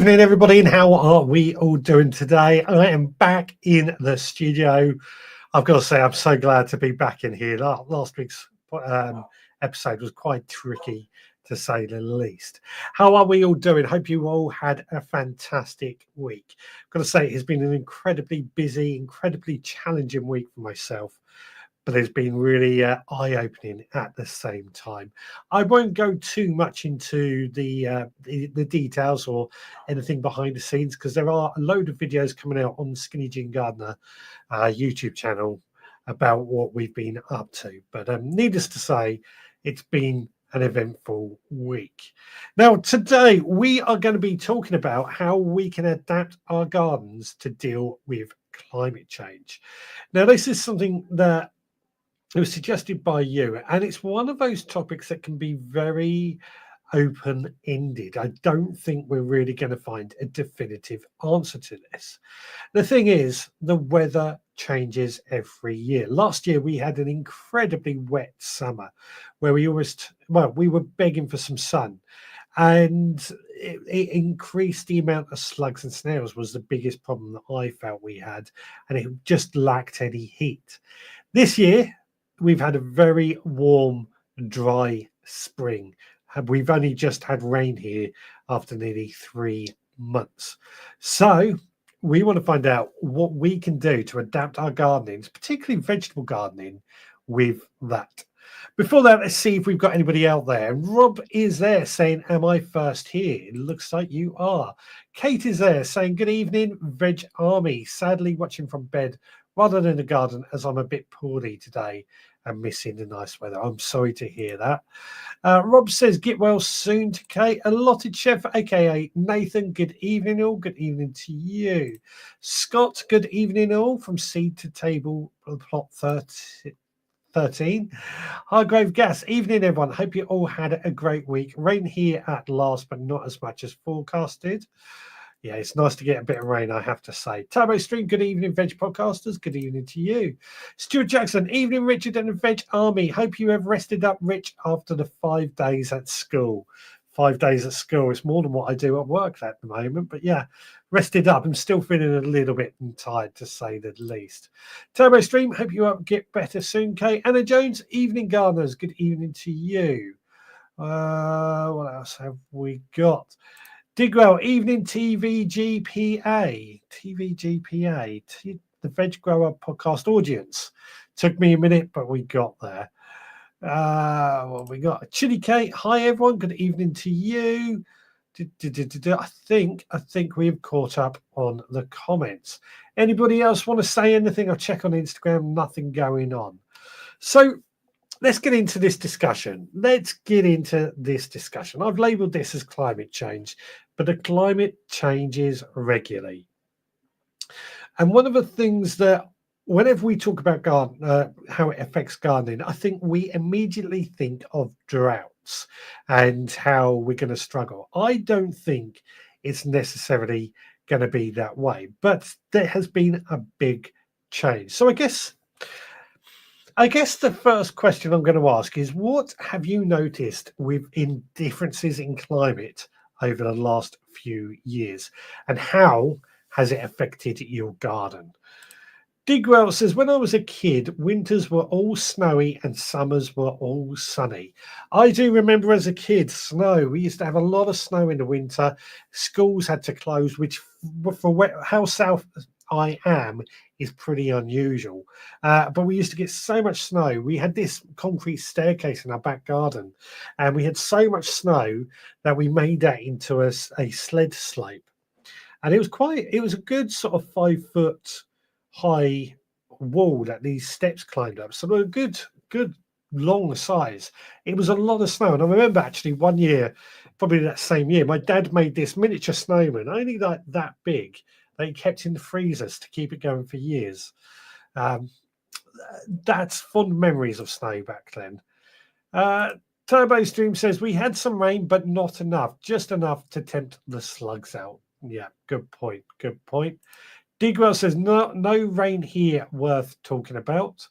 evening, everybody, and how are we all doing today? I am back in the studio. I've got to say, I'm so glad to be back in here. Last week's episode was quite tricky, to say the least. How are we all doing? Hope you all had a fantastic week. I've got to say, it's been an incredibly busy, incredibly challenging week for myself, but it's been really eye-opening at the same time. I won't go too much into the details or anything behind the scenes, because there are a load of videos coming out on Skinny Jean Gardener YouTube channel about what we've been up to. But needless to say, it's been an eventful week. Now, today we are going to be talking about how we can adapt our gardens to deal with climate change. Now, this is something that it was suggested by you, and it's one of those topics that can be very open-ended. I don't think we're really going to find a definitive answer to this. The thing is, the weather changes every year. Last year we had an incredibly wet summer where we were begging for some sun, and it increased the amount of slugs and snails was the biggest problem that I felt we had, and it just lacked any heat. This year we've had a very warm, dry spring. We've only just had rain here after nearly 3 months. So we want to find out what we can do to adapt our gardening, particularly vegetable gardening, with that. Before that, let's see if we've got anybody out there. Rob is there saying, am I first here? It looks like you are. Kate is there saying, good evening, Veg Army. Sadly watching from bed rather than the garden, as I'm a bit poorly today and missing the nice weather. I'm sorry to hear that. Rob says, get well soon to Kate. Allotted Chef, aka Nathan, good evening all. Good evening to you. Scott, good evening all, from seed to table, plot 13. Hargrave Gas, evening everyone. Hope you all had a great week. Rain here at last, but not as much as forecasted. Yeah, it's nice to get a bit of rain, I have to say. Turbo Stream, good evening, Veg Podcasters. Good evening to you. Stuart Jackson, evening, Richard and the Veg Army. Hope you have rested up, Rich, after the 5 days at school. 5 days at school is more than what I do at work at the moment. But yeah, rested up. I'm still feeling a little bit tired, to say the least. Turbo Stream, hope you get better soon, Kate. Anna Jones, evening, gardeners. Good evening to you. What else have we got? Digwell, evening, TVGPA. TVGPA, the Veg Grower Podcast audience. Took me a minute, but we got there. What we got? Chili Kate, hi everyone. Good evening to you. I think we've caught up on the comments. Anybody else want to say anything? I'll check on Instagram. Nothing going on. So let's get into this discussion. I've labeled this as climate change, but the climate changes regularly. And one of the things that, whenever we talk about how it affects gardening, I think we immediately think of droughts and how we're going to struggle. I don't think it's necessarily going to be that way, but there has been a big change. So I guess the first question I'm going to ask is, what have you noticed in differences in climate over the last few years, and how has it affected your garden? Digwell says, when I was a kid, winters were all snowy and summers were all sunny. I do remember as a kid, snow. We used to have a lot of snow in the winter. Schools had to close, which for how south I am is pretty unusual. But we used to get so much snow. We had this concrete staircase in our back garden, and we had so much snow that we made that into a sled slope. And it was a good sort of 5 foot high wall that these steps climbed up. So they were good long size. It was a lot of snow. And I remember actually one year, probably that same year, my dad made this miniature snowman, only like that big, that he kept in the freezers to keep it going for years. That's fond memories of snow back then. Turbo Stream says, we had some rain, but not enough, just enough to tempt the slugs out. Yeah, good point. Digwell says, no rain here worth talking about.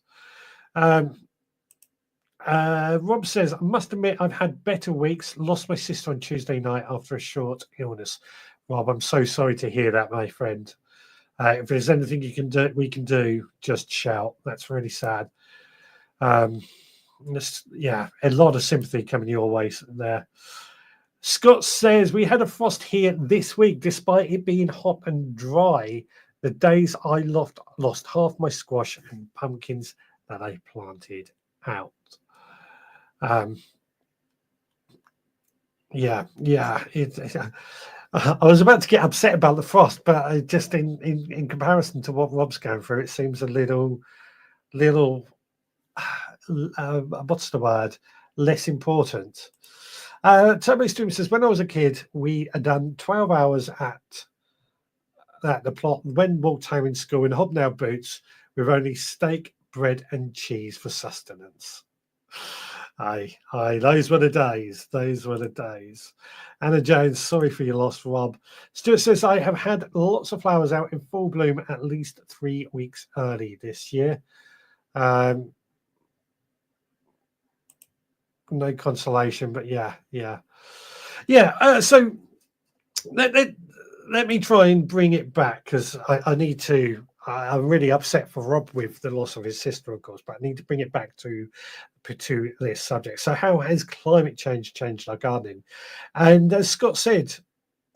Rob says, I must admit I've had better weeks. Lost my sister on Tuesday night after a short illness. Rob, I'm so sorry to hear that, my friend. If there's anything you can do, we can do, just shout. That's really sad. Um, yeah, a lot of sympathy coming your way there. Scott says we had a frost here this week, despite it being hot and dry. The days I lost half my squash and pumpkins that I planted out. Um, yeah. I was about to get upset about the frost, but just in comparison to what Rob's going through, it seems a little what's the word? Less important. Turbo Stream says, when I was a kid, we had done 12 hours at the plot, when walked home in school in hobnail boots with only steak, bread, and cheese for sustenance. Aye, those were the days. Those were the days. Anna Jones, sorry for your loss, Rob. Stuart says, I have had lots of flowers out in full bloom at least 3 weeks early this year. No consolation, but yeah. So let me try and bring it back, because I need to. I'm really upset for Rob with the loss of his sister, of course, but I need to bring it back to this subject. So, how has climate change changed our gardening? And as Scott said,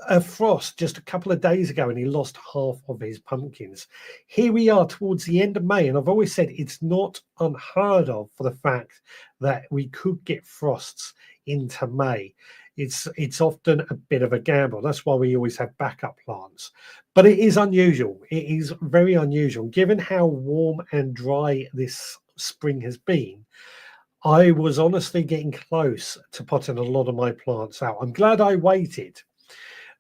a frost just a couple of days ago, and he lost half of his pumpkins. Here we are towards the end of May, and I've always said it's not unheard of for the fact that we could get frosts into May. It's often a bit of a gamble. That's why we always have backup plants. But it is unusual. It is very unusual. Given how warm and dry this spring has been, I was honestly getting close to potting a lot of my plants out. I'm glad I waited.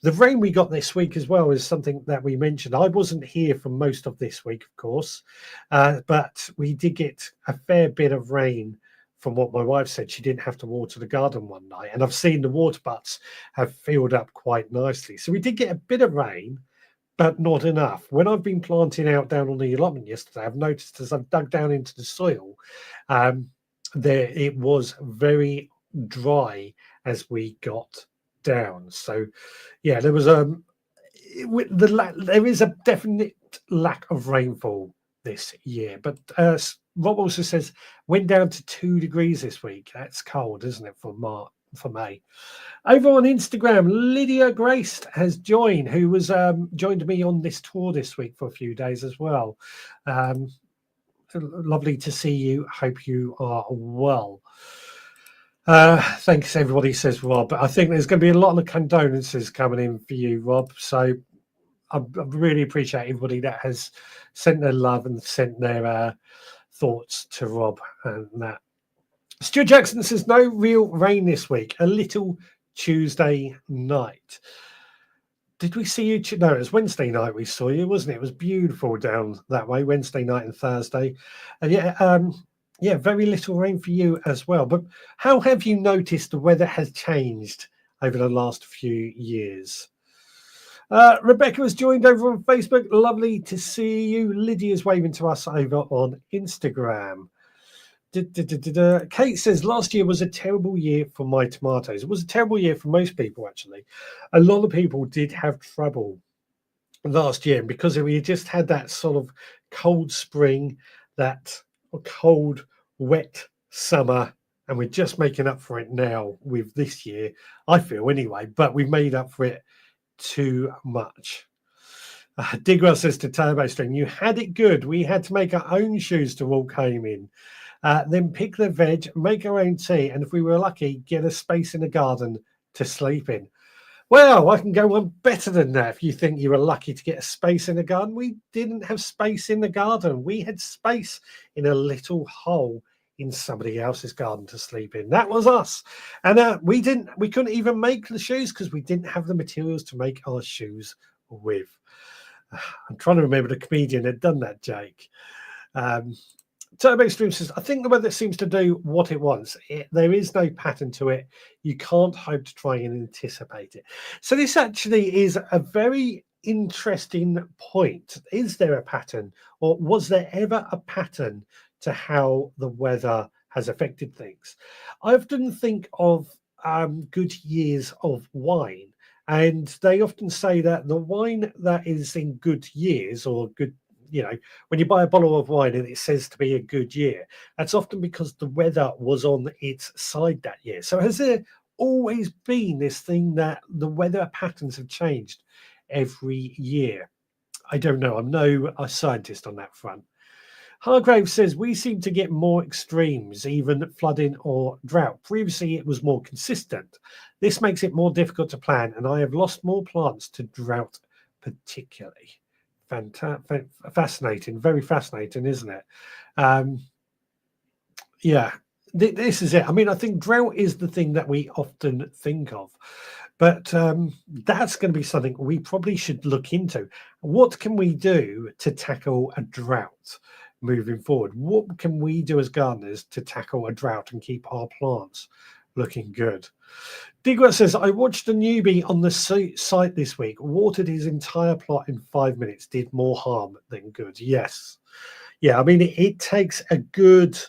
The rain we got this week as well is something that we mentioned. I wasn't here for most of this week, of course, but we did get a fair bit of rain. From what my wife said, she didn't have to water the garden one night, and I've seen the water butts have filled up quite nicely. So we did get a bit of rain, but not enough. When I've been planting out down on the allotment yesterday, I've noticed as I've dug down into the soil, there it was very dry as we got down. So yeah, there was there is a definite lack of rainfall this year. But Rob also says went down to 2 degrees this week. That's cold, isn't it, for May? Over on Instagram, Lydia Grace has joined, who was joined me on this tour this week for a few days as well. Lovely to see you. Hope you are well. Thanks, everybody, says Rob. I think there's going to be a lot of condolences coming in for you, Rob. So I really appreciate everybody that has sent their love and sent their thoughts to Rob and that. Stuart Jackson says, no real rain this week. A little Tuesday night. Did we see you? No, it was Wednesday night we saw you, wasn't it? It was beautiful down that way, Wednesday night and Thursday. And yeah, very little rain for you as well. But how have you noticed the weather has changed over the last few years? Rebecca has joined over on Facebook. Lovely to see you. Lydia's waving to us over on Instagram. Kate says, last year was a terrible year for my tomatoes. It was a terrible year for most people, actually. A lot of people did have trouble last year because we just had that sort of cold spring, that cold, wet summer, and we're just making up for it now with this year, I feel anyway, but we've made up for it too much. Digwell says to Turbo String, you had it good. We had to make our own shoes to walk home in. Then pick the veg, make our own tea, and if we were lucky, get a space in the garden to sleep in. Well, I can go one better than that. If you think you were lucky to get a space in the garden, we didn't have space in the garden. We had space in a little hole in somebody else's garden to sleep in. That was us. And we couldn't even make the shoes because we didn't have the materials to make our shoes with. I'm trying to remember the comedian that had done that, Jake. Turbo Extreme says, I think the weather seems to do what it wants. There is no pattern to it. You can't hope to try and anticipate it. So this actually is a very interesting point. Is there a pattern, or was there ever a pattern to how the weather has affected things? I often think of good years of wine, And they often say that the wine that is in good years or good, when you buy a bottle of wine and it says to be a good year, that's often because the weather was on its side that year. So has there always been this thing that the weather patterns have changed every year? I don't know. I'm no a scientist on that front. Hargrave says we seem to get more extremes, even flooding or drought. Previously, it was more consistent. This makes it more difficult to plan, and I have lost more plants to drought, particularly. Fascinating, very fascinating, isn't it? Yeah, this is it. I mean, I think drought is the thing that we often think of, but that's going to be something we probably should look into. What can we do to tackle a drought moving forward? What can we do as gardeners to tackle a drought and keep our plants looking good? Digwell says, I watched a newbie on the site this week, watered his entire plot in 5 minutes, did more harm than good. Yes. Yeah, I mean, it takes a good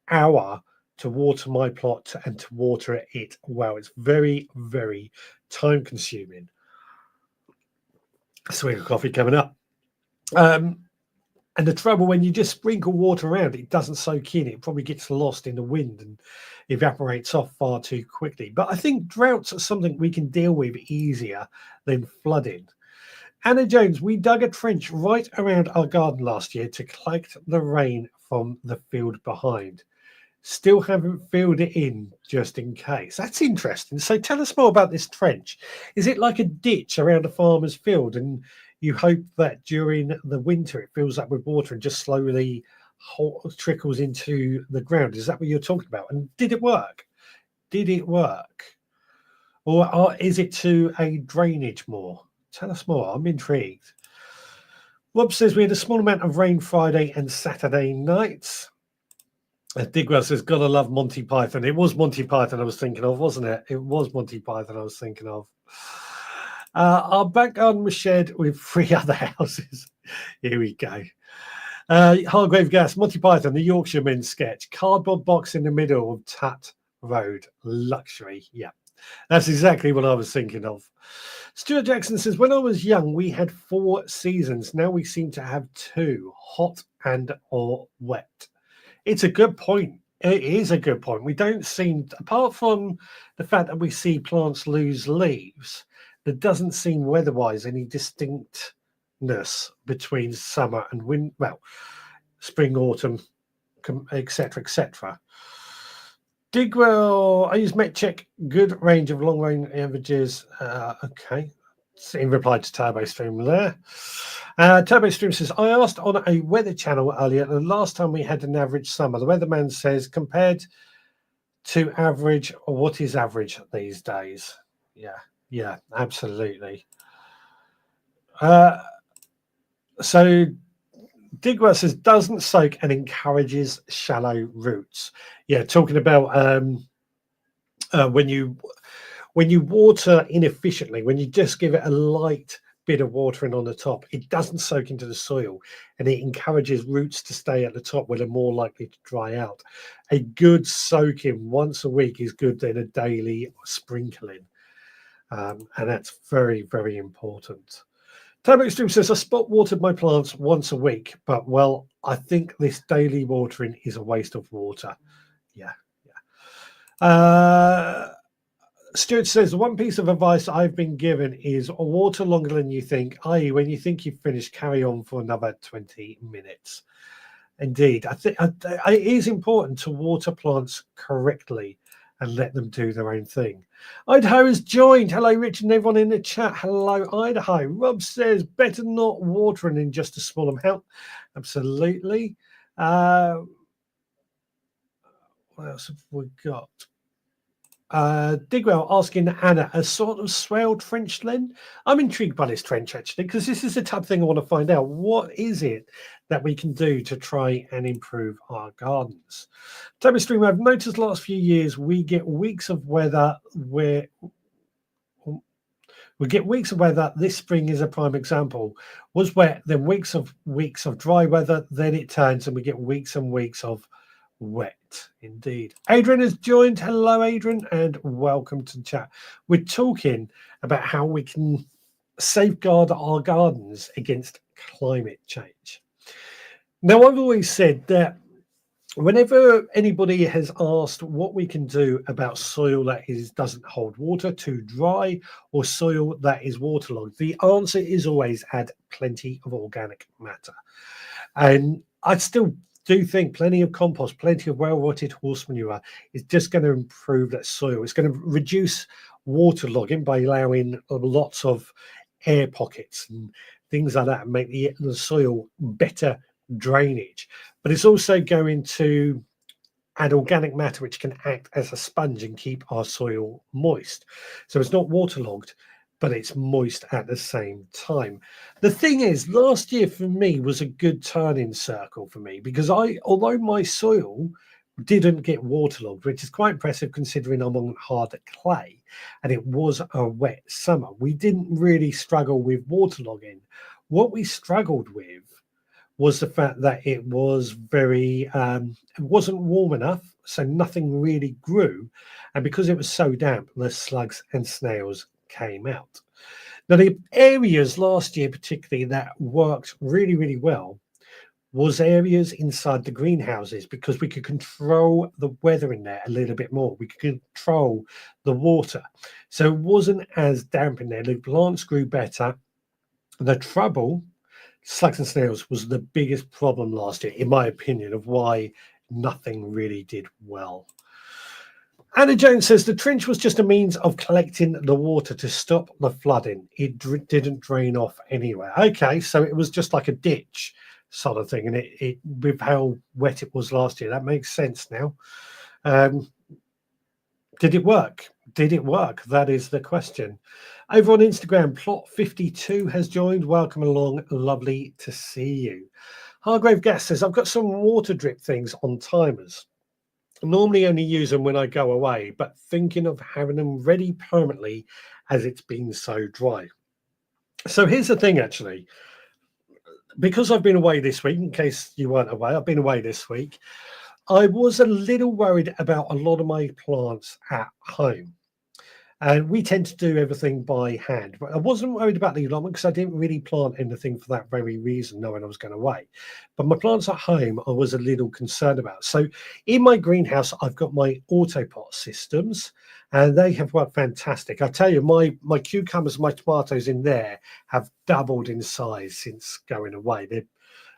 hour to water my plot and to water it well. It's very, very time consuming. Swig of coffee coming up. And the trouble when you just sprinkle water around, it doesn't soak in. It probably gets lost in the wind and evaporates off far too quickly. But I think droughts are something we can deal with easier than flooding. Anna Jones, we dug a trench right around our garden last year to collect the rain from the field behind. Still haven't filled it in just in case. That's interesting. So tell us more about this trench. Is it like a ditch around a farmer's field and you hope that during the winter it fills up with water and just slowly trickles into the ground? Is that what you're talking about? And did it work? Did it work? Or is it to a drainage more? Tell us more. I'm intrigued. Rob says we had a small amount of rain Friday and Saturday nights. Digwell says, gotta love Monty Python. It was Monty Python I was thinking of, wasn't it? It was Monty Python I was thinking of. Our back garden was shared with 3 other houses. Here we go. Hargrave Gas, Monty Python, the Yorkshireman sketch. Cardboard box in the middle of Tut Road. Luxury. Yeah, that's exactly what I was thinking of. Stuart Jackson says, when I was young, we had 4 seasons. Now we seem to have 2, hot and or wet. It's a good point. It is a good point. We don't seem, apart from the fact that we see plants lose leaves, there doesn't seem weather-wise any distinctness between summer and winter, well, spring, autumn, etc., etc. Digwell, I use MetCheck, good range of long-range averages. Okay, in reply to TurboStream there. TurboStream says, I asked on a weather channel earlier, the last time we had an average summer, the weatherman says, compared to average, or what is average these days? Yeah, absolutely. So Digwell says, doesn't soak and encourages shallow roots. Yeah, talking about when you water inefficiently, when you just give it a light bit of watering on the top, it doesn't soak into the soil and it encourages roots to stay at the top where they're more likely to dry out. A good soaking once a week is good than a daily sprinkling. And that's very, very important. Turbo Stream says, I spot watered my plants once a week, but well, I think this daily watering is a waste of water. Yeah. Stuart says, the one piece of advice I've been given is water longer than you think, i.e. when you think you've finished, carry on for another 20 minutes. Indeed, I think it is important to water plants correctly and let them do their own thing. Idaho has joined. Hello, Richard and everyone in the chat. Hello, Idaho. Rob says, better not watering in just a small amount. Absolutely. What else have we got? Digwell asking Anna, a sort of swale trench then? I'm intrigued by this trench actually, because this is the type of thing I want to find out. What is it that we can do to try and improve our gardens? Toby Stream, I've noticed the last few years we get weeks of weather where this spring is a prime example. Was wet, then weeks of dry weather, then it turns and we get weeks and weeks of wet indeed. Adrian has joined. Hello, Adrian, and welcome to the chat. We're talking about how we can safeguard our gardens against climate change. Now, I've always said that whenever anybody has asked what we can do about soil that doesn't hold water, too dry, or soil that is waterlogged, the answer is always add plenty of organic matter. And I still do think plenty of compost, plenty of well-rotted horse manure is just going to improve that soil. It's going to reduce waterlogging by allowing lots of air pockets and things like that and make the soil better drainage. But it's also going to add organic matter which can act as a sponge and keep our soil moist. So it's not waterlogged, but it's moist at the same time. The thing is, last year for me was a good turning circle for me because although my soil didn't get waterlogged, which is quite impressive considering I'm on hard clay, and it was a wet summer, we didn't really struggle with waterlogging. What we struggled with was the fact that it was it wasn't warm enough, so nothing really grew. And because it was so damp, the slugs and snails came out. Now, the areas last year, particularly that worked really, really well, was areas inside the greenhouses because we could control the weather in there a little bit more. We could control the water. So it wasn't as damp in there. The plants grew better. The trouble, slugs and snails, was the biggest problem last year, in my opinion, of why nothing really did well. Anna Jones says the trench was just a means of collecting the water to stop the flooding. It didn't drain off anywhere. Okay, so it was just like a ditch sort of thing, and it with how wet it was last year, that makes sense now. Did it work? Did it work? That is the question. Over on Instagram, Plot52 has joined. Welcome along. Lovely to see you. Hargrave Gas says, I've got some water drip things on timers. I normally only use them when I go away, but thinking of having them ready permanently as it's been so dry. So here's the thing, actually. Because I've been away this week, in case you weren't away, I've been away this week. I was a little worried about a lot of my plants at home. And we tend to do everything by hand. But I wasn't worried about the allotment because I didn't really plant anything for that very reason, knowing I was going away. But my plants at home, I was a little concerned about. So in my greenhouse, I've got my autopot systems, and they have worked fantastic. I tell you, my cucumbers, my tomatoes in there have doubled in size since going away. They're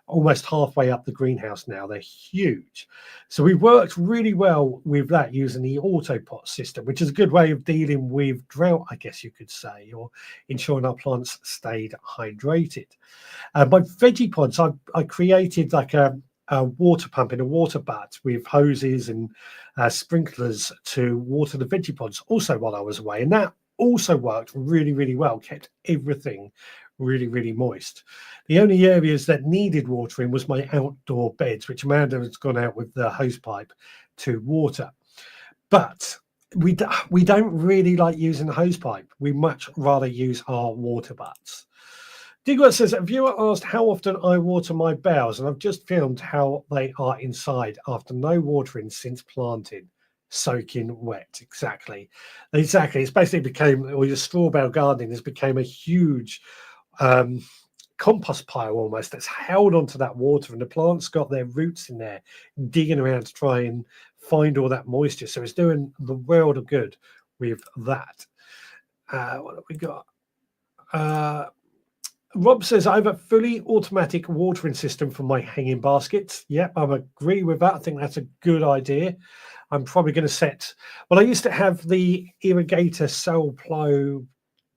almost halfway up the greenhouse now. They're huge. So we worked really well with that using the autopot system, which is a good way of dealing with drought, I guess you could say, or ensuring our plants stayed hydrated. My veggie pods, I created like a water pump in a water butt with hoses and sprinklers to water the veggie pods also while I was away. And that also worked really, really well, kept everything really, really moist. The only areas that needed watering was my outdoor beds, which Amanda has gone out with the hose pipe to water. But we don't really like using the hose pipe. We much rather use our water butts. Digwell says, a viewer asked how often I water my boughs, and I've just filmed how they are inside after no watering since planting. Soaking wet. Exactly. It's basically became, or your straw bale gardening has become a huge compost pile almost that's held onto that water, and the plants got their roots in there digging around to try and find all that moisture. So it's doing the world of good with that. What have we got? Rob says, I have a fully automatic watering system for my hanging baskets. Yep, I agree with that. I think that's a good idea. I'm probably going to set, well, I used to have the irrigator Cellplo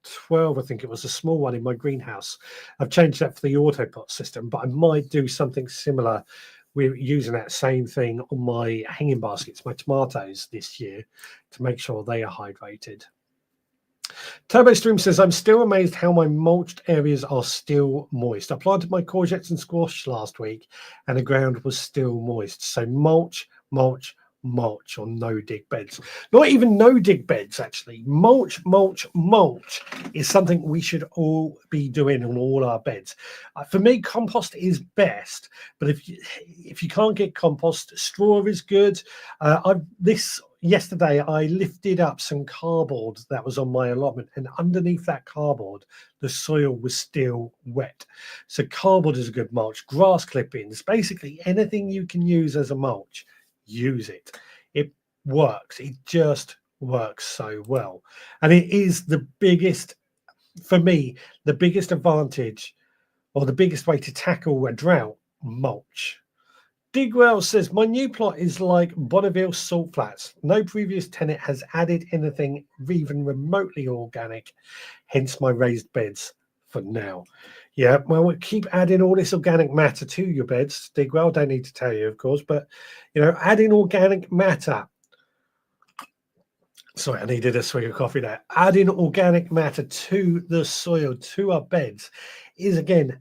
12, I think it was a small one in my greenhouse. I've changed that for the autopot system, but I might do something similar with using that same thing on my hanging baskets, my tomatoes this year, to make sure they are hydrated. Turbo Stream says, I'm still amazed how my mulched areas are still moist. I planted my courgettes and squash last week and the ground was still moist. So mulch, mulch, mulch or no dig beds. Not even no dig beds, actually. Mulch is something we should all be doing on all our beds. For me, compost is best, but if you can't get compost, straw is good. Yesterday I lifted up some cardboard that was on my allotment, and underneath that cardboard the soil was still wet. So cardboard is a good mulch. Grass clippings, basically anything you can use as a mulch, use it. It works. It just works so well, and it is the biggest, for me, the biggest advantage or the biggest way to tackle a drought. Mulch. Digwell says, my new plot is like Bonneville salt flats. No previous tenant has added anything even remotely organic, hence my raised beds for now. Yeah, well, we'll keep adding all this organic matter to your beds, Digwell. Don't need to tell you, of course, but, adding organic matter. Sorry, I needed a swig of coffee there. Adding organic matter to the soil, to our beds, is, again,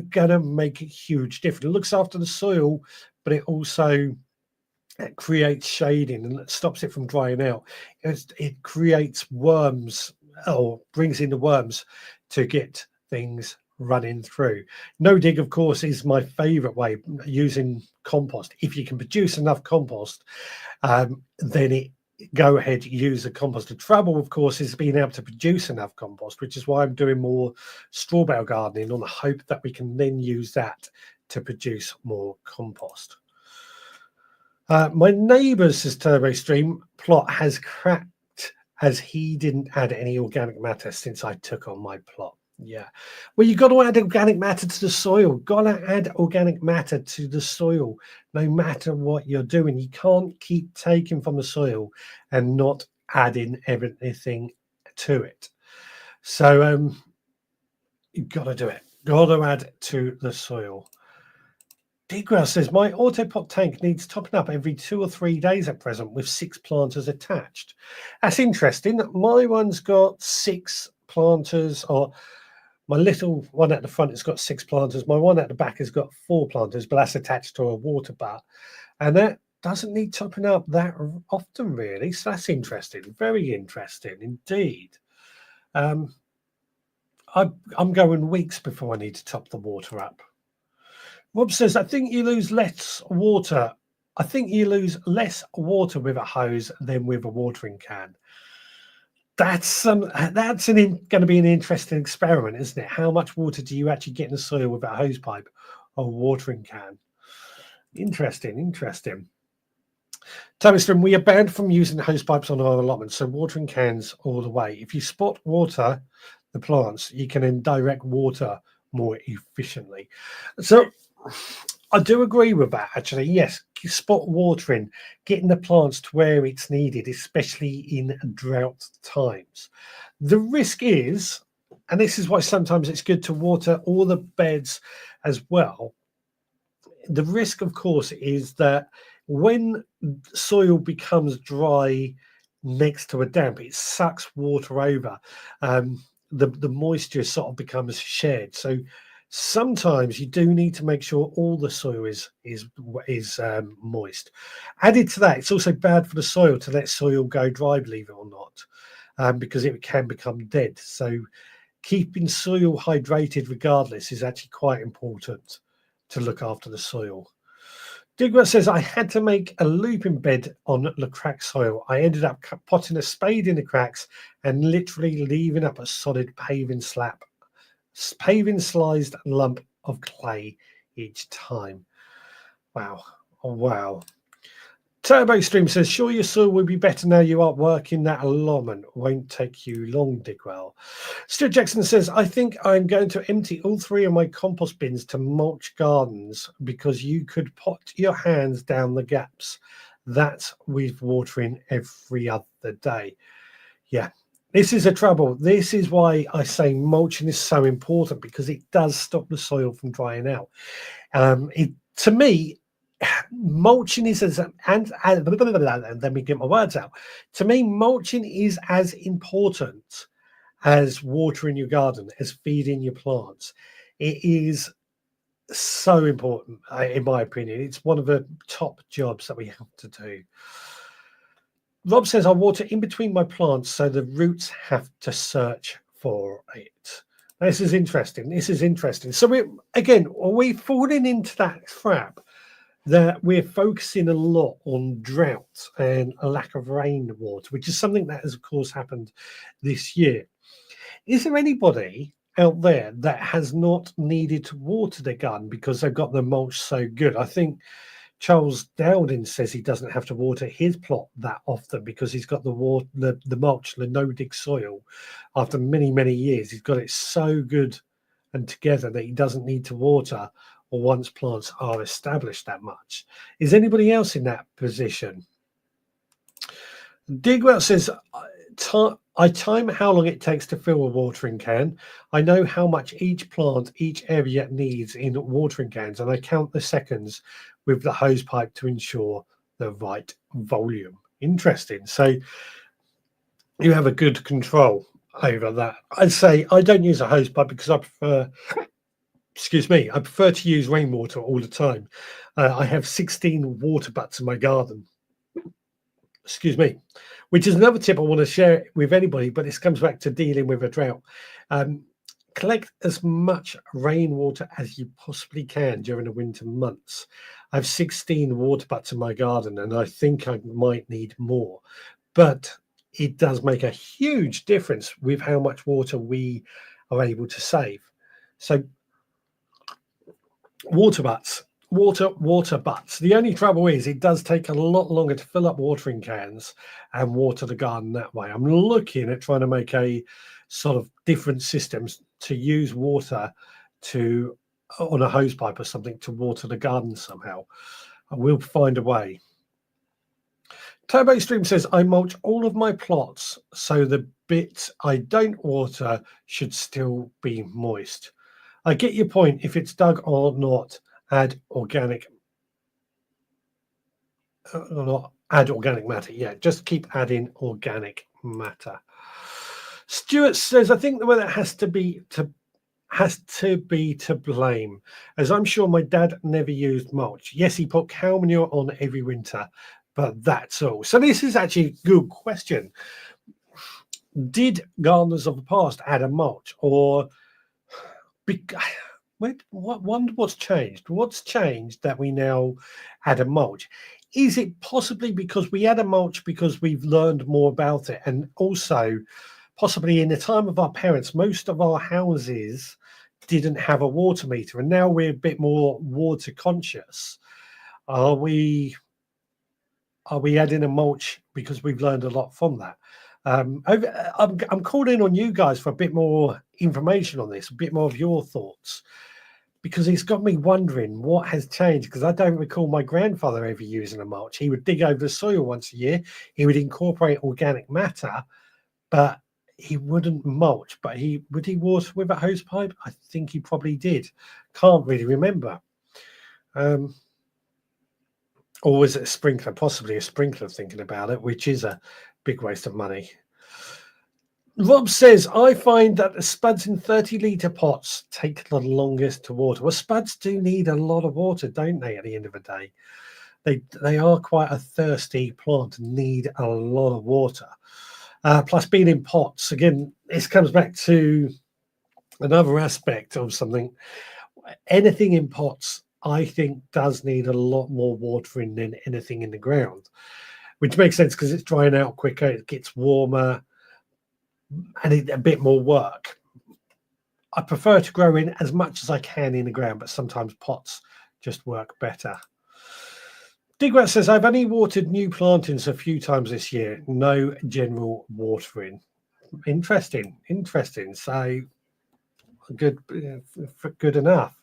gonna make a huge difference. It looks after the soil, but it also creates shading and stops it from drying out. It creates worms, or brings in the worms to get things running through. No dig, of course, is my favorite way, using compost. If you can produce enough compost, then go ahead, use the compost. The trouble, of course, is being able to produce enough compost, which is why I'm doing more straw bale gardening, on the hope that we can then use that to produce more compost. My neighbour's, says Turbo Stream, plot has cracked as he didn't add any organic matter since I took on my plot. Yeah, well, you got to add organic matter to the soil. Got to add organic matter to the soil, no matter what you're doing. You can't keep taking from the soil and not adding anything to it. So you've got to do it. Got to add to the soil. Degrass says, my autopot tank needs topping up every 2 or 3 days at present with 6 planters attached. That's interesting. My one's got 6 planters, or my little one at the front has got 6 planters. My one at the back has got 4 planters, but that's attached to a water butt. And that doesn't need topping up that often, really. So that's interesting. Very interesting indeed. I'm going weeks before I need to top the water up. Rob says, I think you lose less water. I think you lose less water with a hose than with a watering can. That's going to be an interesting experiment, isn't it? How much water do you actually get in the soil with a hose pipe or a watering can? Interesting. Thomas, we are banned from using hose pipes on our allotment, so watering cans all the way. If you spot water the plants, you can then direct water more efficiently. So I do agree with that, actually. Yes, spot watering, getting the plants to where it's needed, especially in drought times. The risk is, and this is why sometimes it's good to water all the beds as well. The risk, of course, is that when soil becomes dry next to a damp, it sucks water over. The moisture sort of becomes shed. So sometimes you do need to make sure all the soil is moist. Added to that, it's also bad for the soil to let soil go dry, believe it or not, because it can become dead. So keeping soil hydrated regardless is actually quite important to look after the soil. Digwell says, I had to make a looping bed on the cracked soil. I ended up potting a spade in the cracks and literally leaving up a solid paving sliced lump of clay each time. Wow. Oh, wow. Turbo Stream says, sure your soil will be better now you are working that allotment. Won't take you long, Digwell. Stuart Jackson says, I think I'm going to empty all 3 of my compost bins to mulch gardens because you could pot your hands down the gaps. That's with watering every other day. Yeah, this is a trouble. This is why I say mulching is so important, because it does stop the soil from drying out. To me, mulching is and let me get my words out. To me, mulching is as important as watering your garden, as feeding your plants. It is so important, in my opinion. It's one of the top jobs that we have to do. Rob says, I water in between my plants so the roots have to search for it. This is interesting. This is interesting. So are we falling into that trap that we're focusing a lot on drought and a lack of rainwater, which is something that has, of course, happened this year? Is there anybody out there that has not needed to water their garden because they've got the mulch so good? I think Charles Dowding says he doesn't have to water his plot that often because he's got the mulch, the no-dig soil. After many, many years, he's got it so good and together that he doesn't need to water or once plants are established that much. Is anybody else in that position? Digwell says, I time how long it takes to fill a watering can. I know how much each plant, each area needs in watering cans, and I count the seconds with the hose pipe to ensure the right volume. Interesting. So you have a good control over that. I'd say I don't use a hose pipe because I prefer, I prefer to use rainwater all the time. I have 16 water butts in my garden. Which is another tip I want to share with anybody, but this comes back to dealing with a drought. Collect as much rainwater as you possibly can during the winter months. I have 16 water butts in my garden, and I think I might need more. But it does make a huge difference with how much water we are able to save. So water butts. Water butts. The only trouble is it does take a lot longer to fill up watering cans and water the garden that way. I'm looking at trying to make a sort of different systems to use water on a hose pipe or something to water the garden somehow. I will find a way. Turbo Stream says, I mulch all of my plots so the bits I don't water should still be moist. I get your point. If it's dug or not, add organic matter. Yeah, just keep adding organic matter. Stuart says, I think the weather has to be to blame, as I'm sure my dad never used mulch. Yes, he put cow manure on every winter, but that's all. So this is actually a good question. Did gardeners of the past add a mulch, or wonder what's changed? What's changed that we now add a mulch? Is it possibly because we add a mulch because we've learned more about it, and also possibly in the time of our parents, most of our houses didn't have a water meter, and now we're a bit more water conscious? Are we adding a mulch because we've learned a lot from that? I'm calling on you guys for a bit more information on this, a bit more of your thoughts, because it's got me wondering what has changed, because I don't recall my grandfather ever using a mulch. He would dig over the soil once a year. He would incorporate organic matter, but he wouldn't mulch. But would he water with a hose pipe? I think he probably did. Can't really remember. Or was it a sprinkler? Possibly a sprinkler, thinking about it, which is a big waste of money. Rob says, I find that the spuds in 30-litre pots take the longest to water. Well, spuds do need a lot of water, don't they, at the end of the day? They are quite a thirsty plant and need a lot of water. Plus, being in pots, again, this comes back to another aspect of something. Anything in pots, I think, does need a lot more watering than anything in the ground, which makes sense because it's drying out quicker, it gets warmer, and a bit more work. I prefer to grow in as much as I can in the ground, but sometimes pots just work better. Digrat says, I've only watered new plantings a few times this year. No general watering. Interesting. So good enough.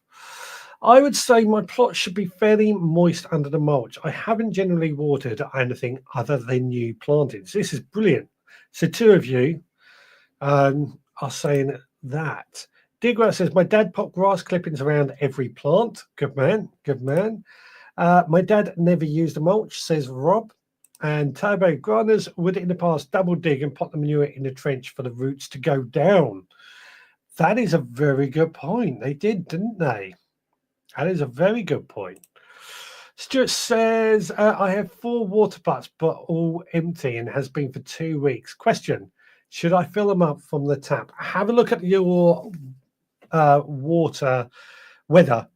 I would say my plot should be fairly moist under the mulch. I haven't generally watered anything other than new plantings. This is brilliant. So two of you are saying that. Digrat says, my dad put grass clippings around every plant. Good man. My dad never used a mulch, says Rob. And Turbo, gardeners would in the past double dig and put the manure in the trench for the roots to go down. That is a very good point. They did, didn't they? That is a very good point. Stuart says, I have 4 water butts, but all empty and has been for 2 weeks. Question, should I fill them up from the tap? Have a look at your water weather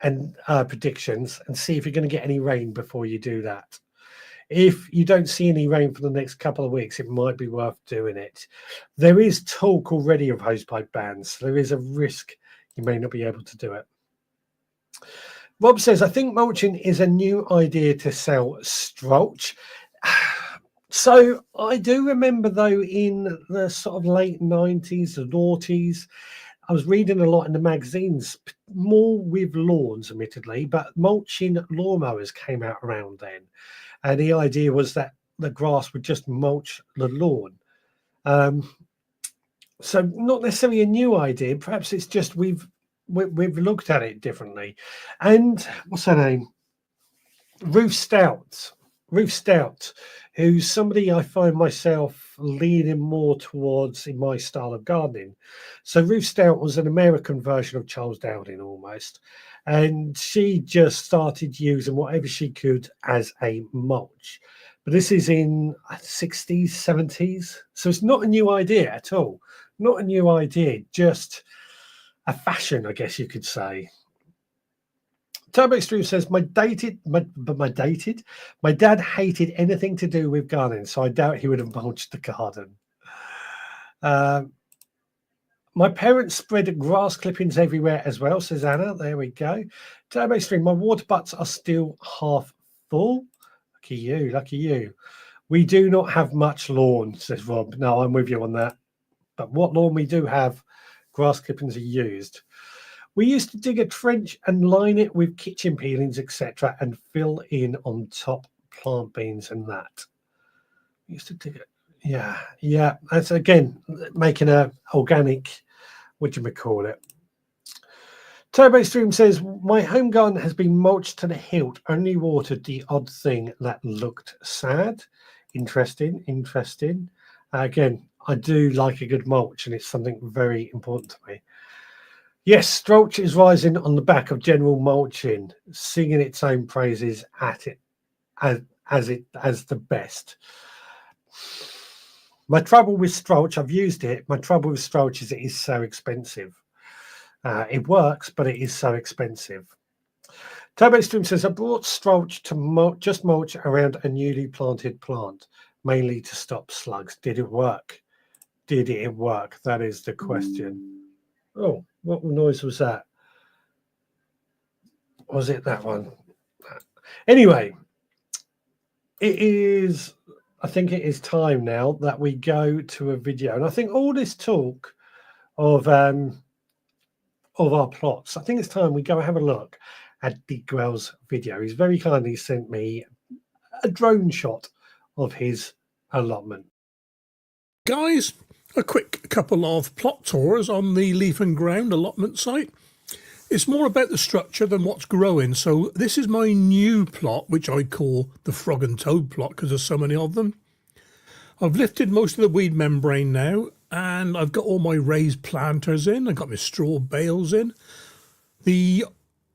and predictions and see if you're going to get any rain before you do that. If you don't see any rain for the next couple of weeks, it might be worth doing it. There is talk already of hosepipe bans, so there is a risk you may not be able to do it. Rob says, I think mulching is a new idea to sell Strolch. So I do remember, though, in the sort of late 90s, the noughties, I was reading a lot in the magazines, more with lawns, admittedly, but mulching lawnmowers came out around then. And the idea was that the grass would just mulch the lawn. So not necessarily a new idea. Perhaps it's just we've looked at it differently. And what's her name? Ruth Stout, who's somebody I find myself leaning more towards in my style of gardening. So Ruth Stout was an American version of Charles Dowding almost. And she just started using whatever she could as a mulch. But this is in 60s, 70s. So it's not a new idea at all. Not a new idea, just a fashion, I guess you could say. Turbo Extreme says, my dad hated anything to do with gardening, so I doubt he would have mulched the garden. My parents spread grass clippings everywhere as well, says Anna. There we go. Turbo Extreme, my water butts are still half full. Lucky you, lucky you. We do not have much lawn, says Rob. No, I'm with you on that. But what lawn we do have, grass clippings are used. We used to dig a trench and line it with kitchen peelings, etc., and fill in on top plant beans and that. We used to dig it. Yeah. That's again making a organic. What do you call it? Turbo Stream says, my home garden has been mulched to the hilt, only watered the odd thing that looked sad. Interesting. Again, I do like a good mulch, and it's something very important to me. Yes, Strolch is rising on the back of general mulching, singing its own praises at it as the best. My trouble with Strolch, I've used it. My trouble with Strolch is it is so expensive. It works, but it is so expensive. Turbo Stream says, I brought Strolch to just mulch around a newly planted plant, mainly to stop slugs. Did it work? Did it work? That is the question. Oh, what noise was that? Was it that one? Anyway, I think it is time now that we go to a video. And I think all this talk of our plots, I think it's time we go have a look at Digwell's video. He's very kindly sent me a drone shot of his allotment. Guys, a quick couple of plot tours on the Leaf and Ground allotment site. It's more about the structure than what's growing. So this is my new plot, which I call the Frog and Toad plot because there's so many of them. I've lifted most of the weed membrane now, and I've got all my raised planters in. I've got my straw bales in. The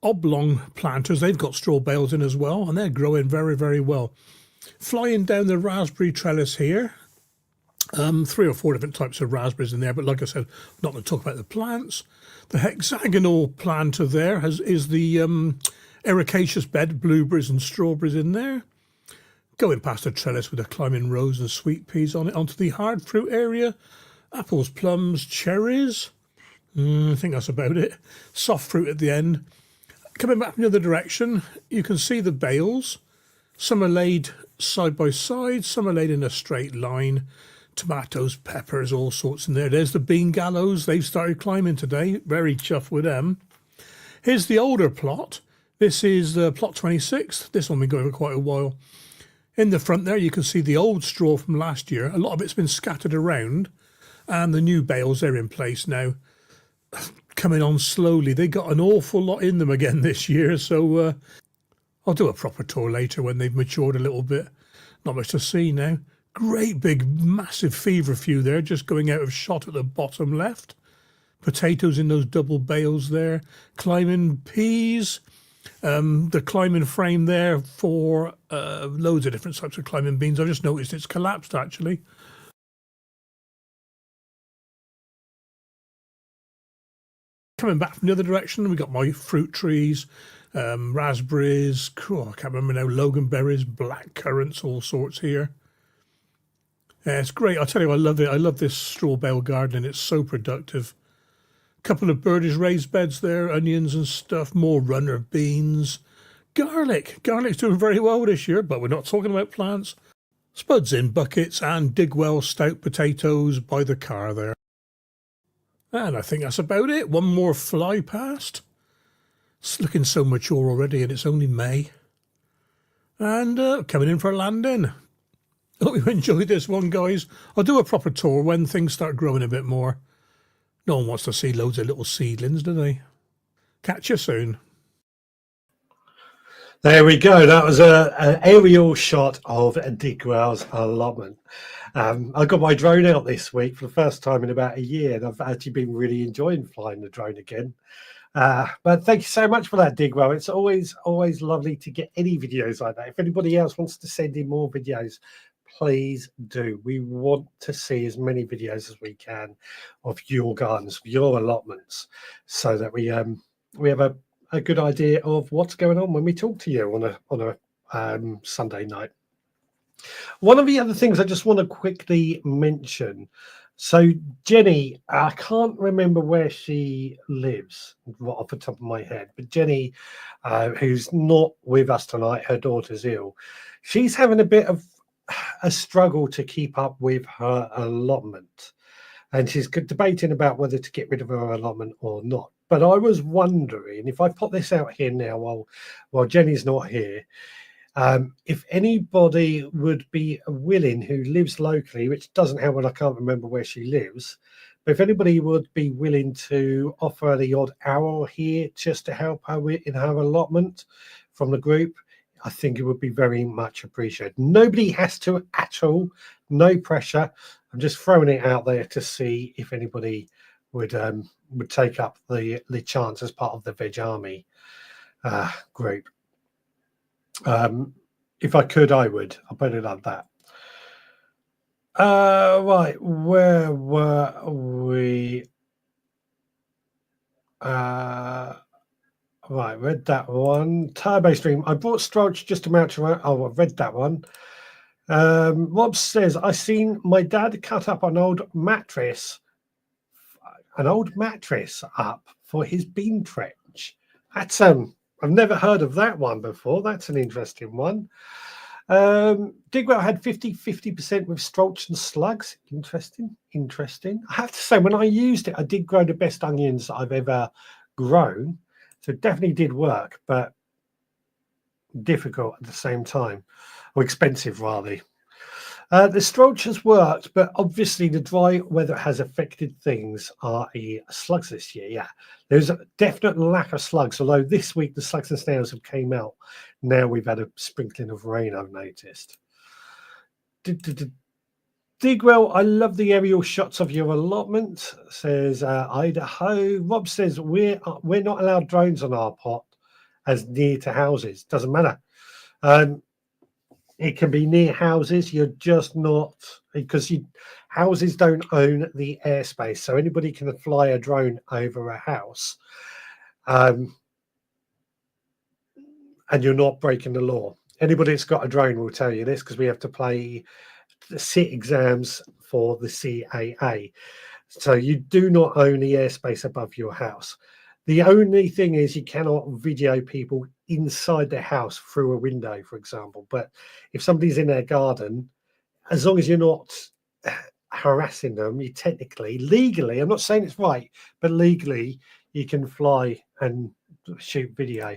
oblong planters, they've got straw bales in as well, and they're growing very, very well. Flying down the raspberry trellis here. 3 or 4 different types of raspberries in there, but like I said, I'm not going to talk about the plants. The hexagonal planter there is the ericaceous bed, blueberries and strawberries in there. Going past a trellis with a climbing rose and sweet peas on it, onto the hard fruit area. Apples, plums, cherries. I think that's about it. Soft fruit at the end. Coming back from the other direction, you can see the bales. Some are laid side by side, some are laid in a straight line. Tomatoes, peppers, all sorts in there. There's the bean gallows. They've started climbing today. Very chuffed with them. Here's the older plot. This is plot 26. This one been going for quite a while. In the front there, you can see the old straw from last year. A lot of it's been scattered around, and the new bales, they're in place now. Coming on slowly. They got an awful lot in them again this year, so I'll do a proper tour later when they've matured a little bit. Not much to see now. Great big massive feverfew there, just going out of shot at the bottom left. potatoes in those double bales there, climbing peas, the climbing frame there for loads of different types of climbing beans. I've just noticed it's collapsed actually. Coming back from the other direction, we got my fruit trees, raspberries, I can't remember now, loganberries, black currants, all sorts here. Yeah, it's great. I'll tell you, I love it. I love this straw bale gardening. It's so productive. Couple of birdies raised beds there, onions and stuff, more runner beans. Garlic. Garlic's doing very well this year, but we're not talking about plants. Spuds in buckets and Digwell stout potatoes by the car there. And I think that's about it. One more fly past. It's looking so mature already and it's only May. And coming in for a landing. Hope you enjoyed this one, guys. I'll do a proper tour when things start growing a bit more. No one wants to see loads of little seedlings, do they? Catch you soon. There we go. That was an aerial shot of Digwell's allotment. I got my drone out this week for the first time in about a year, and I've actually been really enjoying flying the drone again. But thank you so much for that, Digwell. It's always lovely to get any videos like that. If anybody else wants to send in more videos, please do. We want to see as many videos as we can of your gardens, of your allotments, so that we have a good idea of what's going on when we talk to you on a Sunday night. One of the other things I just want to quickly mention. So Jenny, I can't remember where she lives off the top of my head, but Jenny, who's not with us tonight, her daughter's ill. She's having a bit of a struggle to keep up with her allotment, and she's debating about whether to get rid of her allotment or not. But I was wondering, if I put this out here now while Jenny's not here, if anybody would be willing, who lives locally, which doesn't help when I can't remember where she lives, but if anybody would be willing to offer the odd hour here just to help her in her allotment from the group, I think it would be very much appreciated. Nobody has to at all, no pressure. I'm just throwing it out there to see if anybody would take up the chance as part of the Veg Army group. If I could, I would. I'll put it like that. Right, where were we? Right, read that one. Turbo Stream. I brought Strolch just to mount around. Oh, I've read that one. Rob says, I seen my dad cut up an old mattress up for his bean trench. That's I've never heard of that one before. That's an interesting one. Digwell had 50% with Strolch and slugs. Interesting. I have to say, when I used it, I did grow the best onions that I've ever grown. So it definitely did work, but difficult at the same time, or expensive rather. The Strolch has worked, but obviously the dry weather has affected things. Slugs this year, yeah. There's a definite lack of slugs, although this week the slugs and snails have came out. Now we've had a sprinkling of rain, I've noticed. Digwell, I love the aerial shots of your allotment, says Idaho. Rob says we're not allowed drones on our pot as near to houses. Doesn't matter. It can be near houses. You're just not, because houses don't own the airspace, so anybody can fly a drone over a house, and you're not breaking the law. Anybody that's got a drone will tell you this, because we have to play the SIT exams for the CAA. So you do not own the airspace above your house. The only thing is you cannot video people inside their house through a window, for example. But if somebody's in their garden, as long as you're not harassing them, you technically, legally, I'm not saying it's right, but legally you can fly and shoot video.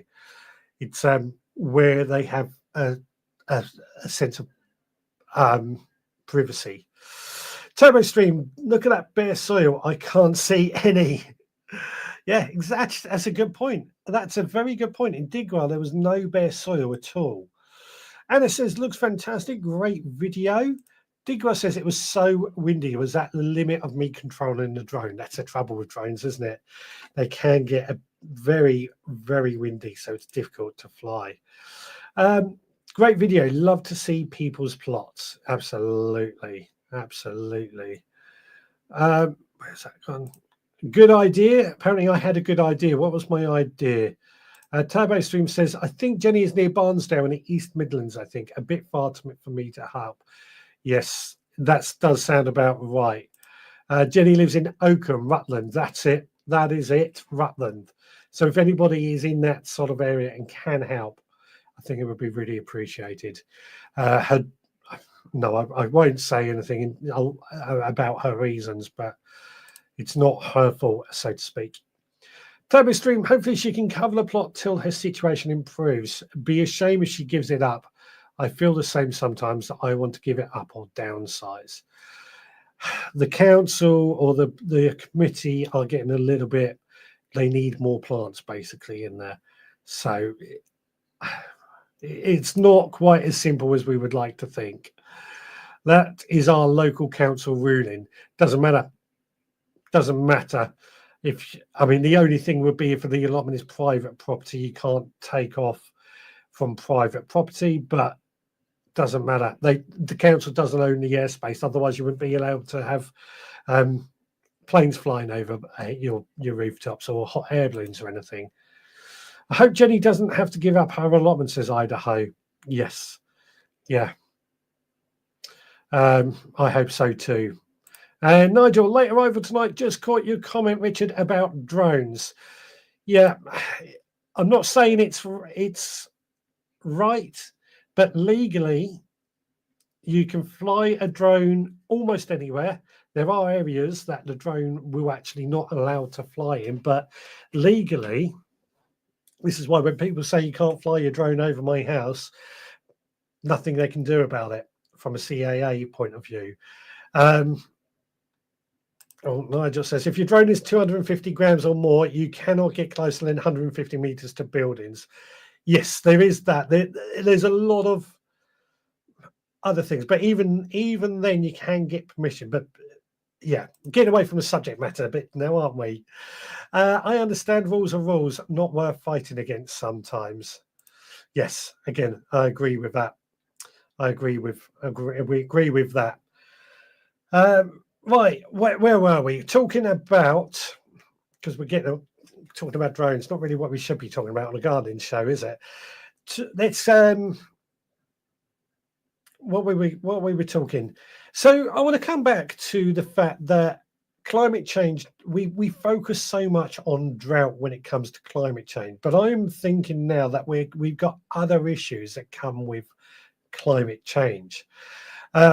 It's where they have a sense of privacy. Turbo Stream, look at that bare soil. I can't see any. Yeah, exactly. That's a good point. That's a very good point. In Digwell, there was no bare soil at all. Anna says, looks fantastic. Great video. Digwa says it was so windy. It was at the limit of me controlling the drone. That's the trouble with drones, isn't it? They can get a very, very windy, so it's difficult to fly. Great video. Love to see people's plots. Absolutely. Absolutely. Where's that gone? Good idea. Apparently I had a good idea. What was my idea? Turbo Stream says, I think Jenny is near Barnsdale in the East Midlands, I think. A bit far for me to help. Yes, that does sound about right. Jenny lives in Oakham, Rutland. That's it. That is it, Rutland. So if anybody is in that sort of area and can help, I think it would be really appreciated. No, I won't say anything about her reasons, but it's not her fault, so to speak. Turbo Stream, hopefully she can cover the plot till her situation improves. Be a shame if she gives it up. I feel the same sometimes, that I want to give it up or downsize. The council or the committee are getting a little bit, they need more plants basically in there. So it's not quite as simple as we would like to think. That is our local council ruling. Doesn't matter. Doesn't matter. I mean, the only thing would be if the allotment is private property, you can't take off from private property, but doesn't matter. The council doesn't own the airspace, otherwise you wouldn't be allowed to have planes flying over your rooftops or hot air balloons or anything. I hope Jenny doesn't have to give up her allotment, says Idaho. Yes. Yeah. I hope so too. Nigel, late arrival tonight. Just caught your comment, Richard, about drones. Yeah, I'm not saying it's right, but legally, you can fly a drone almost anywhere. There are areas that the drone will actually not allow to fly in, but legally, this is why when people say you can't fly your drone over my house, nothing they can do about it from a CAA point of view. Nigel says, if your drone is 250 grams or more, you cannot get closer than 150 meters to buildings. Yes, there is that. There's a lot of other things, but even then you can get permission. But yeah, getting away from the subject matter a bit now, aren't we? I understand rules are rules, not worth fighting against sometimes. Yes, again, I agree with that. We agree with that. Right, where were we? Talking about, because we're talking about drones, not really what we should be talking about on a gardening show, is it? Let's what we were talking. So I want to come back to the fact that climate change, we focus so much on drought when it comes to climate change, but I'm thinking now that we've got other issues that come with climate change.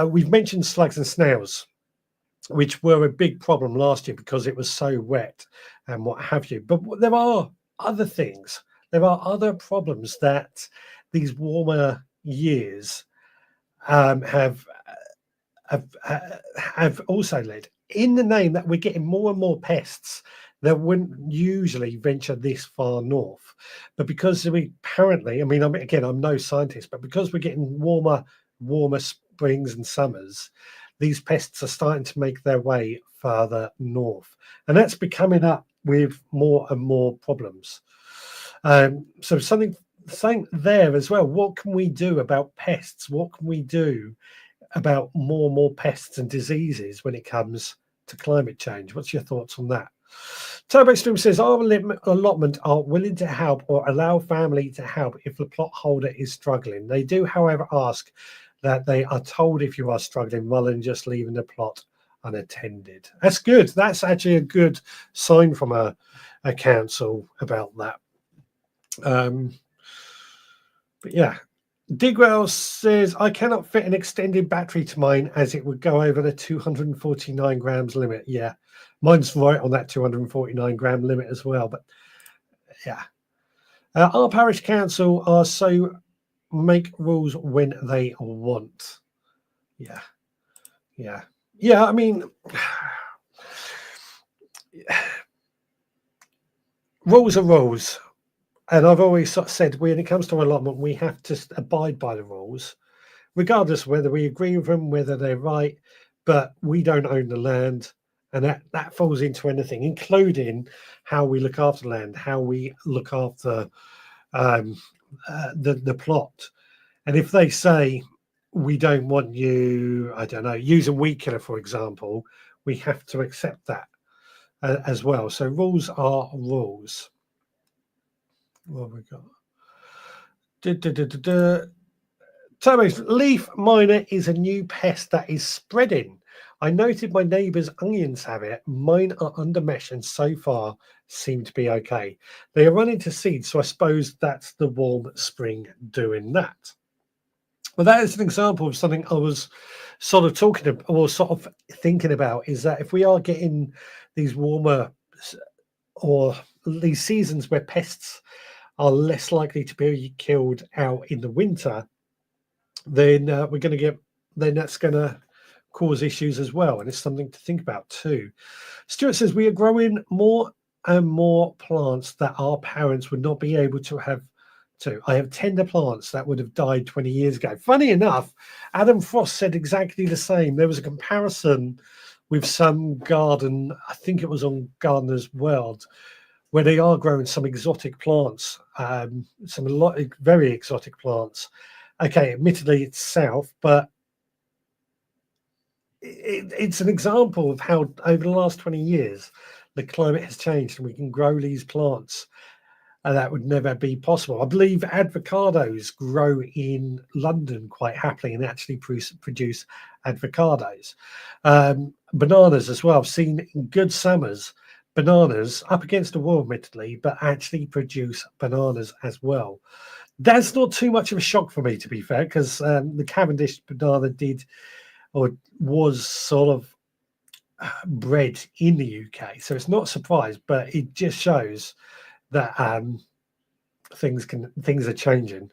We've mentioned slugs and snails, which were a big problem last year because it was so wet and what have you. But there are other things. There are other problems that these warmer years have also led, in the name that we're getting more and more pests that wouldn't usually venture this far north. But because we apparently, I'm no scientist, but because we're getting warmer springs and summers, these pests are starting to make their way further north. And that's becoming up with more and more problems. So something there as well. What can we do about pests? What can we do about more and more pests and diseases when it comes to climate change? What's your thoughts on that? Turbo Stream says, our allotment are willing to help or allow family to help if the plot holder is struggling. They do, however, ask that they are told if you are struggling rather than just leaving the plot unattended. That's good. That's actually a good sign from a council about that. But yeah, Digwell says, I cannot fit an extended battery to mine as it would go over the 249 grams limit. Yeah, mine's right on that 249 gram limit as well. But yeah, our parish council are so make rules when they want. Yeah. I mean, rules are rules. And I've always sort of said, when it comes to allotment, we have to abide by the rules. regardless of whether we agree with them, whether they're right, but we don't own the land. And that falls into anything, including how we look after land, how we look after the plot. And if they say, we don't want you, I don't know, using weed killer, for example, we have to accept that as well. So rules are rules. What have we got? Turbo's leaf miner is a new pest that is spreading. I noted my neighbour's onions have it. Mine are under mesh and so far seem to be okay. They are running to seed, so I suppose that's the warm spring doing that. Well, that is an example of something I was sort of talking about, or sort of thinking about, is that if we are getting these warmer or these seasons where pests are less likely to be killed out in the winter, then we're going to get, then that's going to cause issues as well. And it's something to think about too. Stuart says, we are growing more and more plants that our parents would not be able to have. I have tender plants that would have died 20 years ago. Funny enough, Adam Frost said exactly the same. There was a comparison with some garden, I think it was on Gardener's World, where they are growing some exotic plants, very exotic plants. Okay, admittedly it's south, but it's an example of how over the last 20 years the climate has changed and we can grow these plants. And that would never be possible. I believe avocados grow in London quite happily and actually produce avocados. Bananas as well. I've seen in good summers, bananas up against the wall, admittedly, but actually produce bananas as well. That's not too much of a shock for me, to be fair, because the Cavendish banana did, or was sort of bred in the UK. So it's not a surprise, but it just shows that things are changing.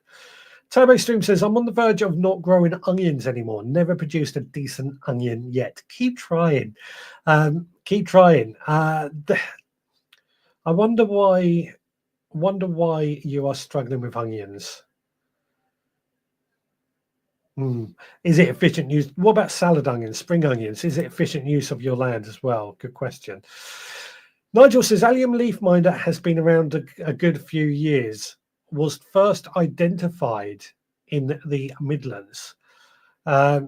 Turbo Stream says, I'm on the verge of not growing onions anymore. Never produced a decent onion yet. Keep trying. Keep trying. I wonder why you are struggling with onions. Is it efficient use? What about salad onions, spring onions? Is it efficient use of your land as well? Good question. Nigel says, allium leaf miner has been around a good few years. Was first identified in the Midlands. As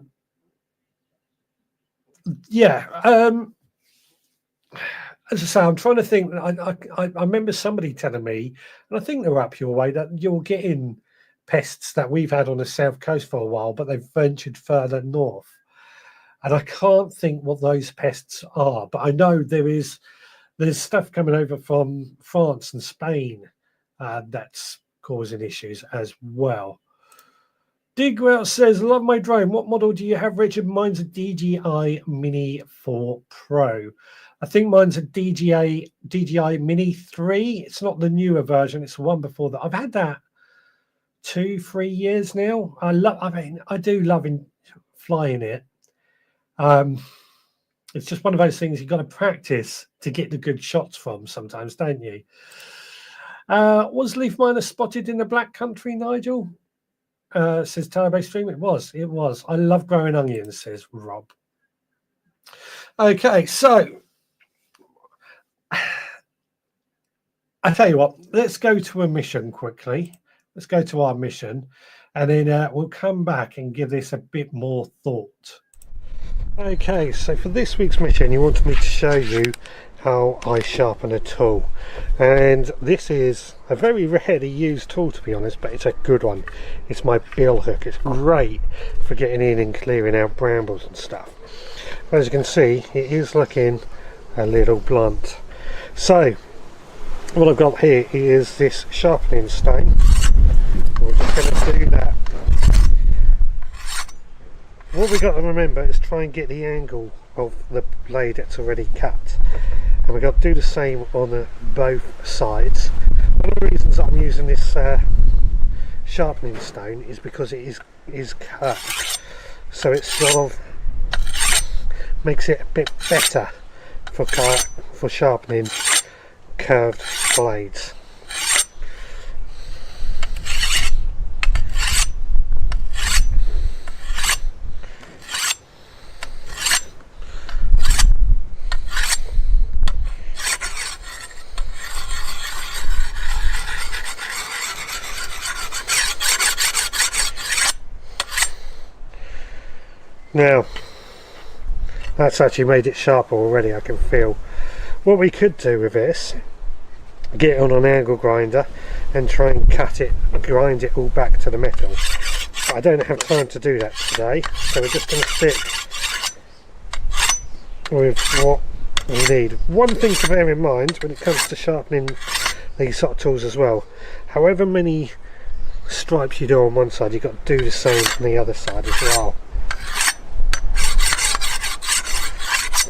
I say, I'm trying to think. I remember somebody telling me, and I think they're up your way, that you're getting pests that we've had on the south coast for a while, but they've ventured further north. And I can't think what those pests are, but I know there's stuff coming over from France and Spain that's causing issues as well. Digwell says, love my drone. What model do you have, Richard? Mine's a DJI Mini 4 Pro. I think mine's a DJI Mini 3. It's not the newer version. It's the one before that. I've had that 2-3 years now. I do love flying it. It's just one of those things you've got to practice to get the good shots from sometimes, don't you? Was leaf miner spotted in the Black Country, Nigel? Says Turbo Stream. It was. I love growing onions, says Rob. Okay, so I tell you what, let's go to a mission quickly. Let's go to our mission, and then we'll come back and give this a bit more thought. Okay, so for this week's mission, you wanted me to show you how I sharpen a tool, and this is a very rarely used tool, to be honest, but it's a good one. It's my bill hook. It's great for getting in and clearing out brambles and stuff. As you can see, it is looking a little blunt. So what I've got here is this sharpening stone. We're just going to do that. What we've got to remember is try and get the angle of the blade that's already cut, and we've got to do the same on both sides. One of the reasons I'm using this sharpening stone is because it is cut, so it sort of makes it a bit better for sharpening curved blades. Now, that's actually made it sharper already, I can feel. What we could do with this, get it on an angle grinder and try and grind it all back to the metal. But I don't have time to do that today, so we're just going to stick with what we need. One thing to bear in mind when it comes to sharpening these sort of tools as well, however many stripes you do on one side, you've got to do the same on the other side as well.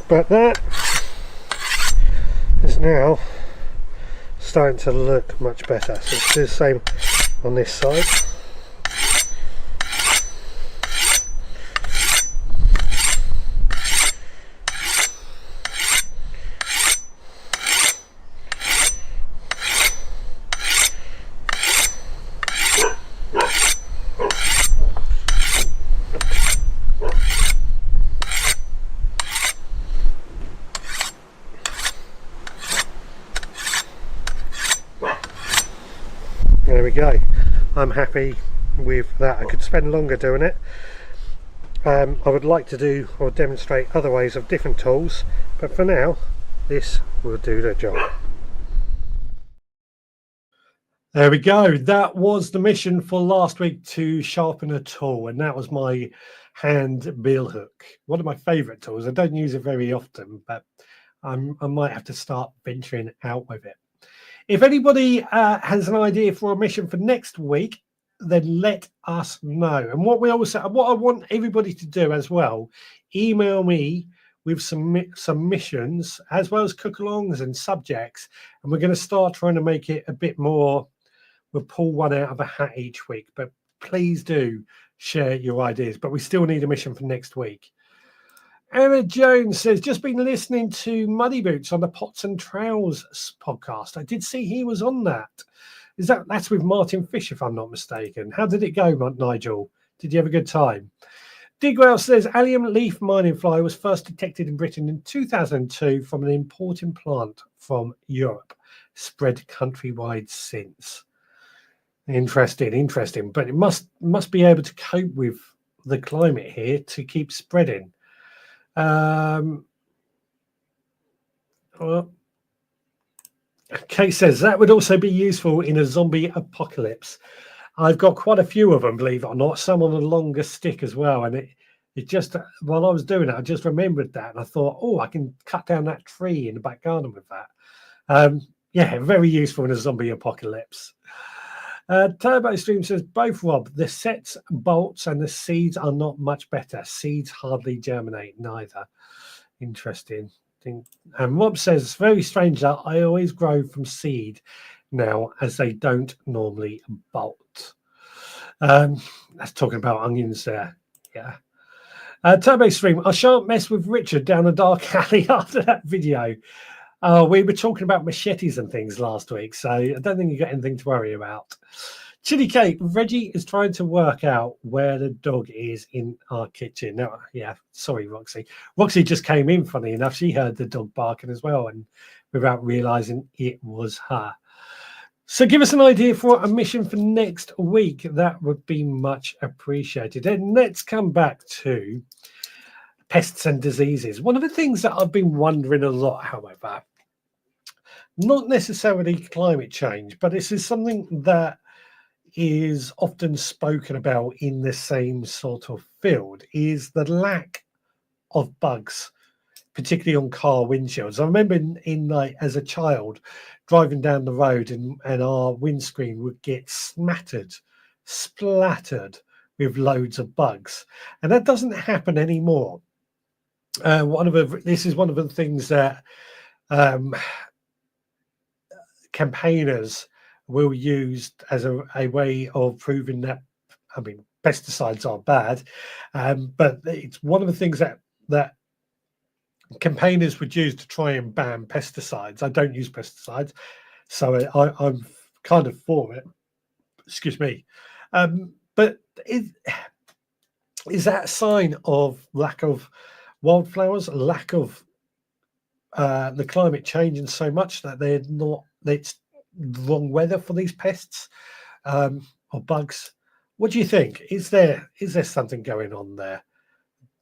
But that is now starting to look much better, so let's do the same on this side. There we go. I'm happy with that. I could spend longer doing it. I would like to do or demonstrate other ways of different tools, but for now this will do the job. There we go. That was the mission for last week, to sharpen a tool, and that was my hand bill hook. One of my favorite tools. I don't use it very often, but I might have to start venturing out with it. If anybody has an idea for a mission for next week, then let us know. And what I want everybody to do as well, email me with some missions as well as cook-alongs and subjects, and we're going to start trying to make it a bit more. We'll pull one out of a hat each week, but please do share your ideas. But we still need a mission for next week. Anna Jones says, just been listening to Muddy Boots on the Pots and Trowels podcast. I did see he was on that. That's with Martin Fish, if I'm not mistaken. How did it go, Nigel? Did you have a good time? Digwell says, allium leaf mining fly was first detected in Britain in 2002 from an importing plant from Europe. Spread countrywide since. Interesting. But it must be able to cope with the climate here to keep spreading. Kate says that would also be useful in a zombie apocalypse. I've got quite a few of them, believe it or not, some on a longer stick as well, and it just, while I was doing it, I just remembered that, and I thought, oh, I can cut down that tree in the back garden with that. Yeah, very useful in a zombie apocalypse. Turbo Stream says, both, Rob. The sets, bolts, and the seeds are not much better. Seeds hardly germinate, neither. Interesting. And Rob says, very strange that I always grow from seed now, as they don't normally bolt. That's talking about onions there. Yeah. Turbo Stream, I shan't mess with Richard down a dark alley after that video. We were talking about machetes and things last week, so I don't think you got anything to worry about. Chili Cake, Reggie is trying to work out where the dog is in our kitchen. No, yeah, sorry, Roxy. Roxy just came in, funny enough. She heard the dog barking as well, and without realizing it was her. So give us an idea for a mission for next week. That would be much appreciated. And let's come back to pests and diseases. One of the things that I've been wondering a lot, however, not necessarily climate change, but this is something that is often spoken about in the same sort of field, is the lack of bugs, particularly on car windshields. I remember in like as a child driving down the road and our windscreen would get splattered with loads of bugs, and that doesn't happen anymore. This is one of the things that campaigners will use as a way of proving that, I mean, pesticides are bad, but it's one of the things that campaigners would use to try and ban pesticides. I don't use pesticides, so I'm kind of for it. Excuse me. But is that a sign of lack of wildflowers, lack of the climate changing so much that it's wrong weather for these pests or bugs? What do you think? Is there something going on there?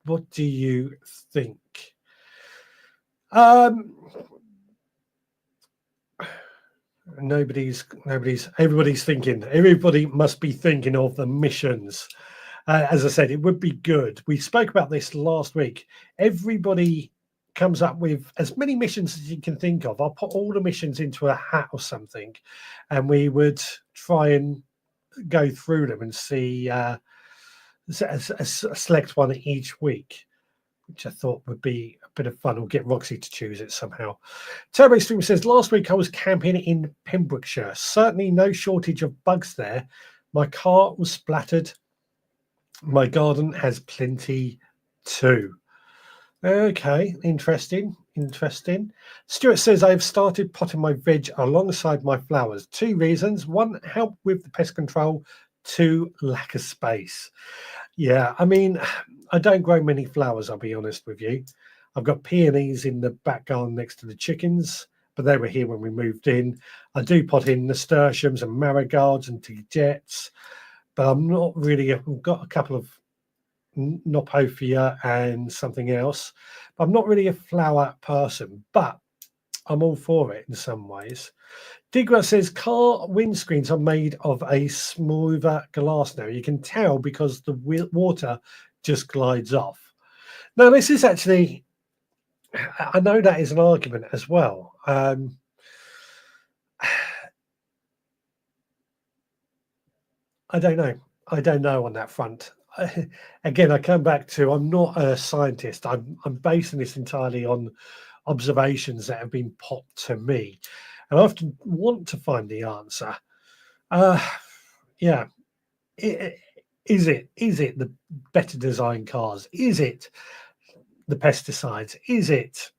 What do you think? Everybody's thinking. Everybody must be thinking of the missions. As I said, it would be good. We spoke about this last week. Everybody comes up with as many missions as you can think of. I'll put all the missions into a hat or something, and we would try and go through them and see, select one each week, which I thought would be a bit of fun. We'll get Roxy to choose it somehow. Turbo Stream says, last week I was camping in Pembrokeshire. Certainly no shortage of bugs there. My car was splattered. My garden has plenty too. Okay, interesting. Stuart says, I've started potting my veg alongside my flowers. 2 reasons. 1, help with the pest control. 2, lack of space. Yeah, I mean, I don't grow many flowers, I'll be honest with you. I've got peonies in the back garden next to the chickens, but they were here when we moved in. I do pot in nasturtiums and marigolds and tonihgts, but I'm not really. I've got a couple of Nopophia and something else, but I'm not really a flower person, but I'm all for it in some ways. Digra says car windscreens are made of a smoother glass now. You can tell because the water just glides off. Now, this is actually, I know that is an argument as well. I don't know. I don't know on that front. Again, I come back to, I'm not a scientist. I'm basing this entirely on observations that have been popped to me, and I often want to find the answer. Yeah, is it the better designed cars? Is it the pesticides? Is it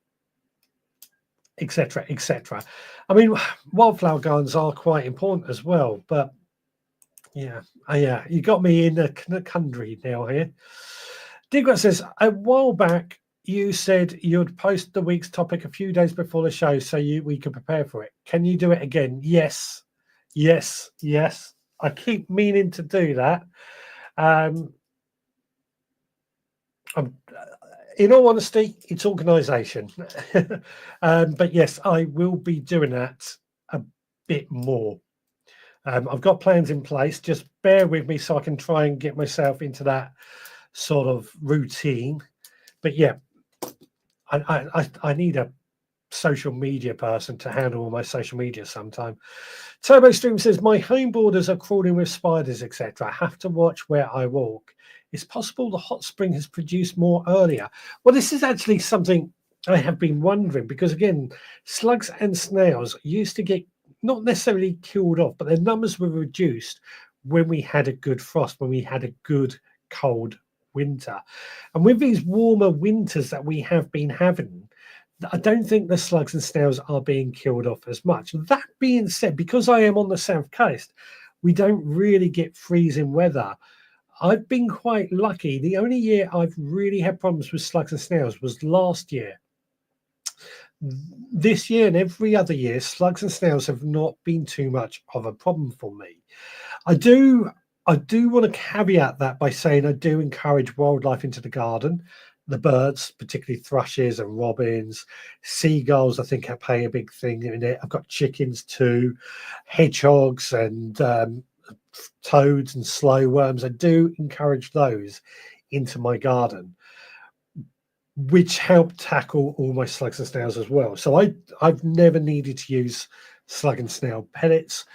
etc. etc.? I mean, wildflower gardens are quite important as well, but yeah, you got me in a conundrum now here. Digrat says, a while back you said you'd post the week's topic a few days before the show so we could prepare for it. Can you do it again? Yes. I keep meaning to do that. In all honesty, it's organisation. But yes, I will be doing that a bit more. I've got plans in place. Just bear with me so I can try and get myself into that sort of routine. But yeah, I need a social media person to handle all my social media sometime. Turbo Stream says, my home borders are crawling with spiders, etc. I have to watch where I walk. It's possible the hot spring has produced more earlier. Well, this is actually something I have been wondering, because again, slugs and snails used to get not necessarily killed off, but their numbers were reduced when we had a good frost, when we had a good cold winter. And with these warmer winters that we have been having, I don't think the slugs and snails are being killed off as much. That being said, because I am on the south coast, we don't really get freezing weather. I've been quite lucky. The only year I've really had problems with slugs and snails was last year. This year and every other year, slugs and snails have not been too much of a problem for me. I do want to caveat that by saying I do encourage wildlife into the garden. The birds, particularly thrushes and robins, seagulls, I think I play a big thing in it. I've got chickens too, hedgehogs and toads and slow worms. I do encourage those into my garden, which help tackle all my slugs and snails as well. So I've never needed to use slug and snail pellets.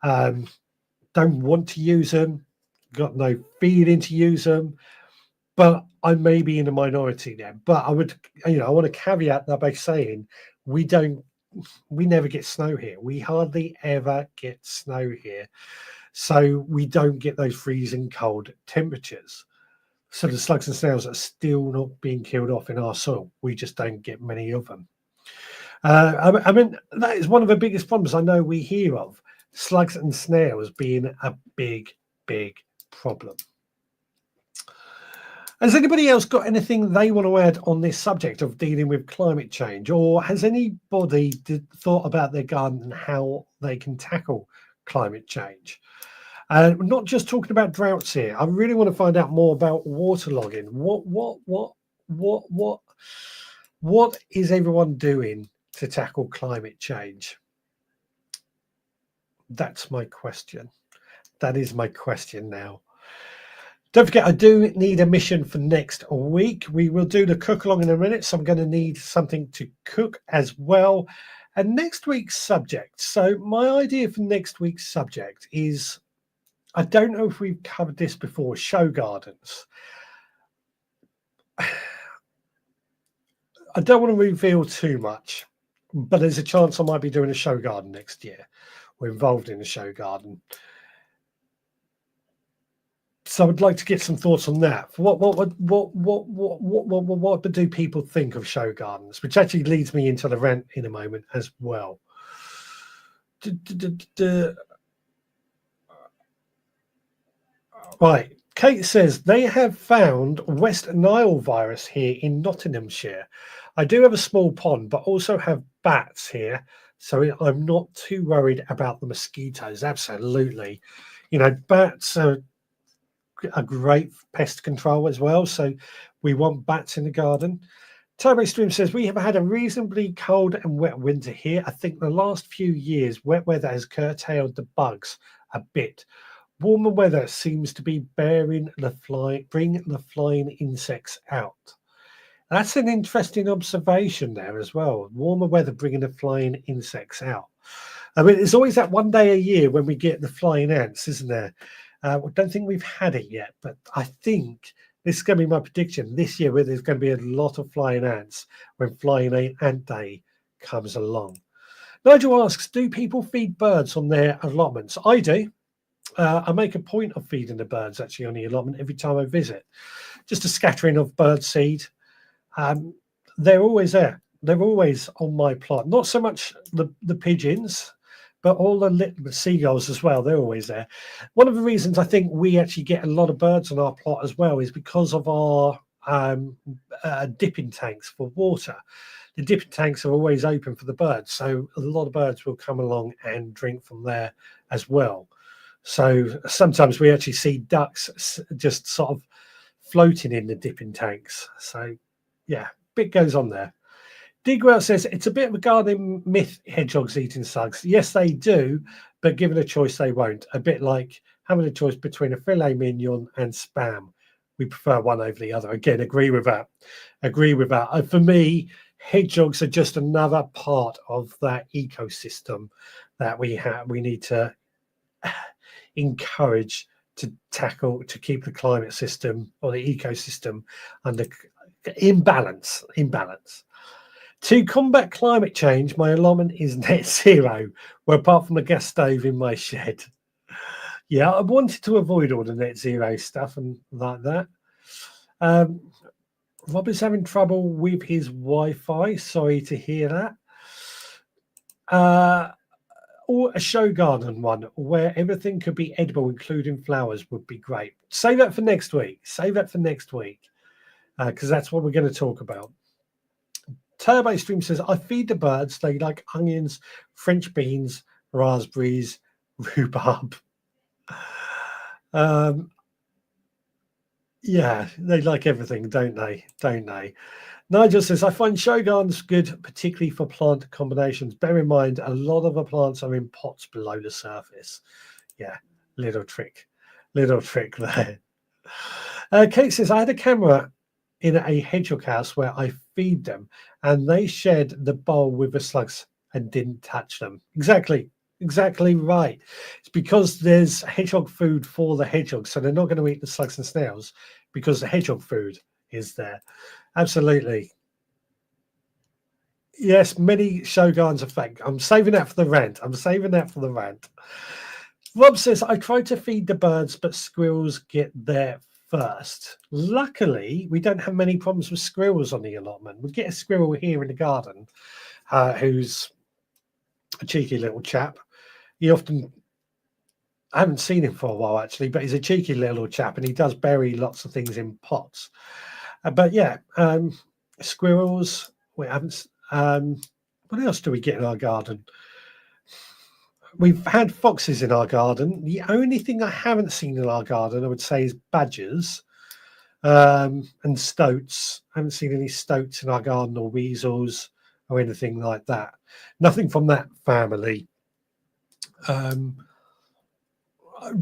Don't want to use them, got no feeling to use them, but I may be in a minority there. But I would, I want to caveat that by saying we never get snow here. We hardly ever get snow here. So we don't get those freezing cold temperatures. So the slugs and snails are still not being killed off in our soil. We just don't get many of them. I mean, that is one of the biggest problems I know we hear of. Slugs and snails being a big, big problem. Has anybody else got anything they want to add on this subject of dealing with climate change? Or has anybody thought about their garden and how they can tackle climate change? We're not just talking about droughts here. I really want to find out more about waterlogging. What is everyone doing to tackle climate change? That's my question. That is my question now. Don't forget, I do need a mission for next week. We will do the cook along in a minute, so I'm going to need something to cook as well. And next week's subject. So my idea for next week's subject is, I don't know if we've covered this before, show gardens. I don't want to reveal too much, but there's a chance I might be doing a show garden next year. We're involved in a show garden. So I'd like to get some thoughts on that. What do people think of show gardens? Which actually leads me into the rant in a moment as well. Right. Kate says they have found West Nile virus here in Nottinghamshire. I do have a small pond, but also have bats here, so I'm not too worried about the mosquitoes. Absolutely. You know, bats are a great pest control as well, so we want bats in the garden. Turbo Stream says we have had a reasonably cold and wet winter here. I think the last few years wet weather has curtailed the bugs a bit. Warmer weather seems to be bring the flying insects out. That's an interesting observation there as well. Warmer weather bringing the flying insects out. I mean, there's always that one day a year when we get the flying ants, isn't there? I don't think we've had it yet, but I think this is going to be my prediction this year, where there's going to be a lot of flying ants when Flying Ant Day comes along. Nigel asks, do people feed birds on their allotments? I do. I make a point of feeding the birds actually on the allotment every time I visit. Just a scattering of bird seed. They're always there. They're always on my plot. Not so much the pigeons, but all the seagulls as well. They're always there. One of the reasons I think we actually get a lot of birds on our plot as well is because of our dipping tanks for water. The dipping tanks are always open for the birds, so a lot of birds will come along and drink from there as well. So sometimes we actually see ducks just sort of floating in the dipping tanks. So yeah, bit goes on there. Digwell says it's a bit of a gardening myth, hedgehogs eating slugs. Yes, they do, but given a choice, they won't. A bit like having a choice between a filet mignon and spam. We prefer one over the other. Again, agree with that. Agree with that. For me, hedgehogs are just another part of that ecosystem that we have. We need to encourage to tackle, to keep the climate system or the ecosystem under in balance. To combat climate change, my allotment is net zero, well, apart from the gas stove in my shed. Yeah, I wanted to avoid all the net zero stuff and like that. Rob is having trouble with his Wi-Fi. Sorry to hear that. Or a show garden one where everything could be edible, including flowers, would be great. Save that for next week. Save that for next week, because that's what we're going to talk about. Turbo Stream says, I feed the birds. They like onions, French beans, raspberries, rhubarb. Yeah, they like everything, don't they? Don't they? Nigel says, I find show gardens good, particularly for plant combinations. Bear in mind, a lot of the plants are in pots below the surface. Yeah, little trick there. Kate says, I had a camera in a hedgehog house where I feed them and they shared the bowl with the slugs and didn't touch them. Exactly right. It's because there's hedgehog food for the hedgehogs, so they're not going to eat the slugs and snails because the hedgehog food is there. Absolutely. Yes, many show gardens are fake. I'm saving that for the rant. Rob says, I try to feed the birds, but squirrels get there first. Luckily, we don't have many problems with squirrels on the allotment. We get a squirrel here in the garden who's a cheeky little chap. I haven't seen him for a while actually, but he's a cheeky little chap and he does bury lots of things in pots. But yeah, squirrels. We haven't. What else do we get in our garden? we've had foxes in our garden. The only thing I haven't seen in our garden, I would say, is badgers and stoats. I haven't seen any stoats in our garden or weasels or anything like that. Nothing from that family. I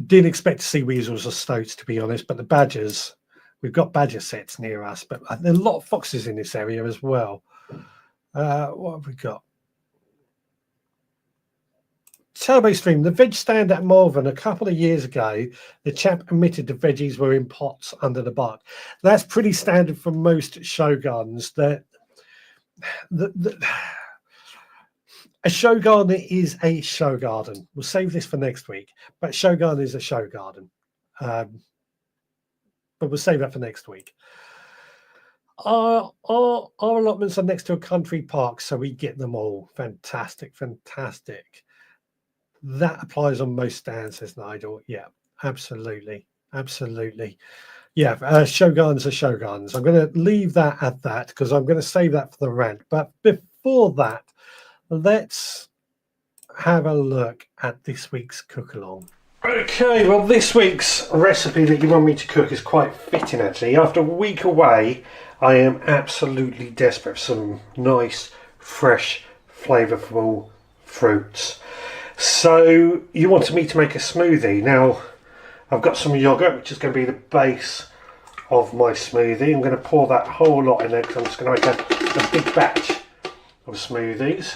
didn't expect to see weasels or stoats, to be honest, but the badgers, we've got badger sets near us, but there are a lot of foxes in this area as well. What have we got? Turbo Stream, the veg stand at Malvern a couple of years ago, the chap admitted the veggies were in pots under the bark. That's pretty standard for most show gardens. A show garden is a show garden. We'll save this for next week, but show garden is a show garden. But we'll save that for next week. Our allotments are next to a country park, so we get them all. Fantastic, fantastic. That applies on most stands, says Nigel. Yeah, absolutely. Absolutely. Yeah, show gardens are show gardens. I'm going to leave that at that because I'm going to save that for the rant. But before that, let's have a look at this week's cook along. Okay, well, this week's recipe that you want me to cook is quite fitting, actually. After a week away, I am absolutely desperate for some nice, fresh, flavourful fruits. So you wanted me to make a smoothie. Now, I've got some yogurt, which is going to be the base of my smoothie. I'm going to pour that whole lot in there because I'm just going to make a big batch of smoothies.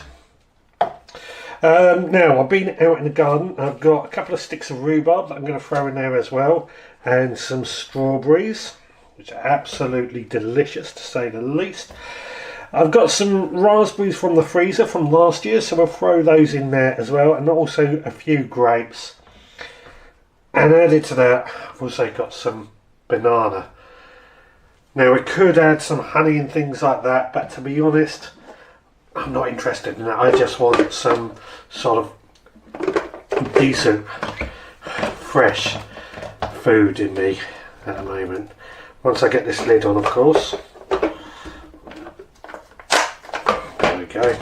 Now, I've been out in the garden. I've got a couple of sticks of rhubarb that I'm going to throw in there as well, and some strawberries, which are absolutely delicious to say the least. I've got some raspberries from the freezer from last year, so we'll throw those in there as well, and also a few grapes. And added to that, I've also got some banana. Now, we could add some honey and things like that, but to be honest, I'm not interested in that. I just want some sort of decent, fresh food in me at the moment. Once I get this lid on, of course. There we go.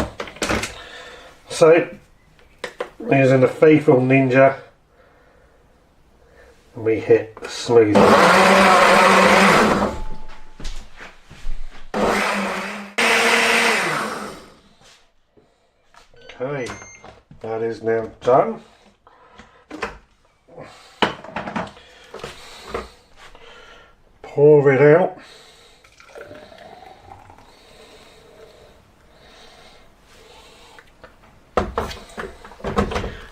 So, using the faithful ninja, we hit smoothie. Okay, that is now done. Pour it out.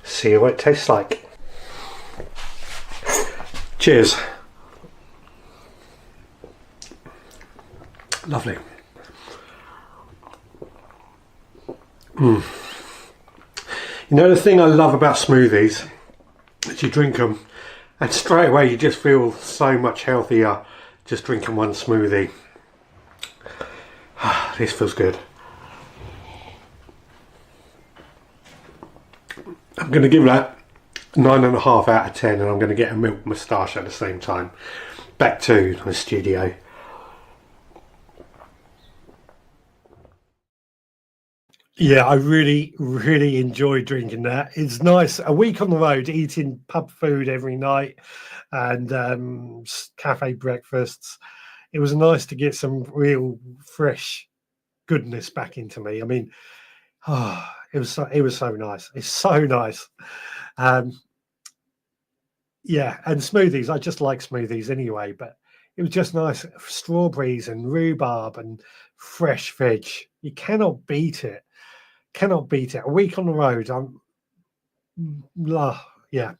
See what it tastes like. Cheers. Lovely. You know, the thing I love about smoothies is you drink them and straight away you just feel so much healthier just drinking one smoothie. This feels good. I'm going to give that 9.5 out of 10, and I'm going to get a milk moustache at the same time. Back to the studio. Yeah, I really, really enjoy drinking that. It's nice. A week on the road, eating pub food every night and cafe breakfasts. It was nice to get some real fresh goodness back into me. I mean, it was so nice. It's so nice. Yeah, and smoothies. I just like smoothies anyway, but it was just nice. Strawberries and rhubarb and fresh veg. You cannot beat it. Cannot beat it. A week on the road. Yeah.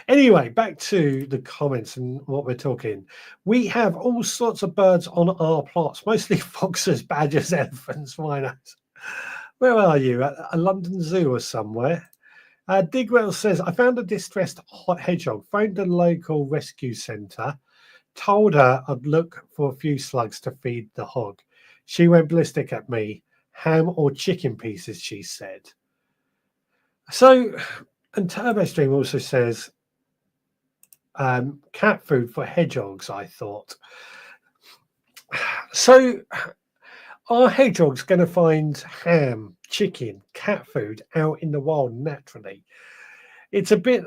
Anyway, back to the comments and what we're talking. We have all sorts of birds on our plots, mostly foxes, badgers, elephants, rhinos. Where are you? At a London Zoo or somewhere? Digwell says, I found a distressed hedgehog, phoned the local rescue centre, told her I'd look for a few slugs to feed the hog. She went ballistic at me. Ham or chicken pieces, she said. So, and Turbo Stream also says, cat food for hedgehogs, I thought. So, are hedgehogs going to find ham, chicken, cat food out in the wild naturally? it's a bit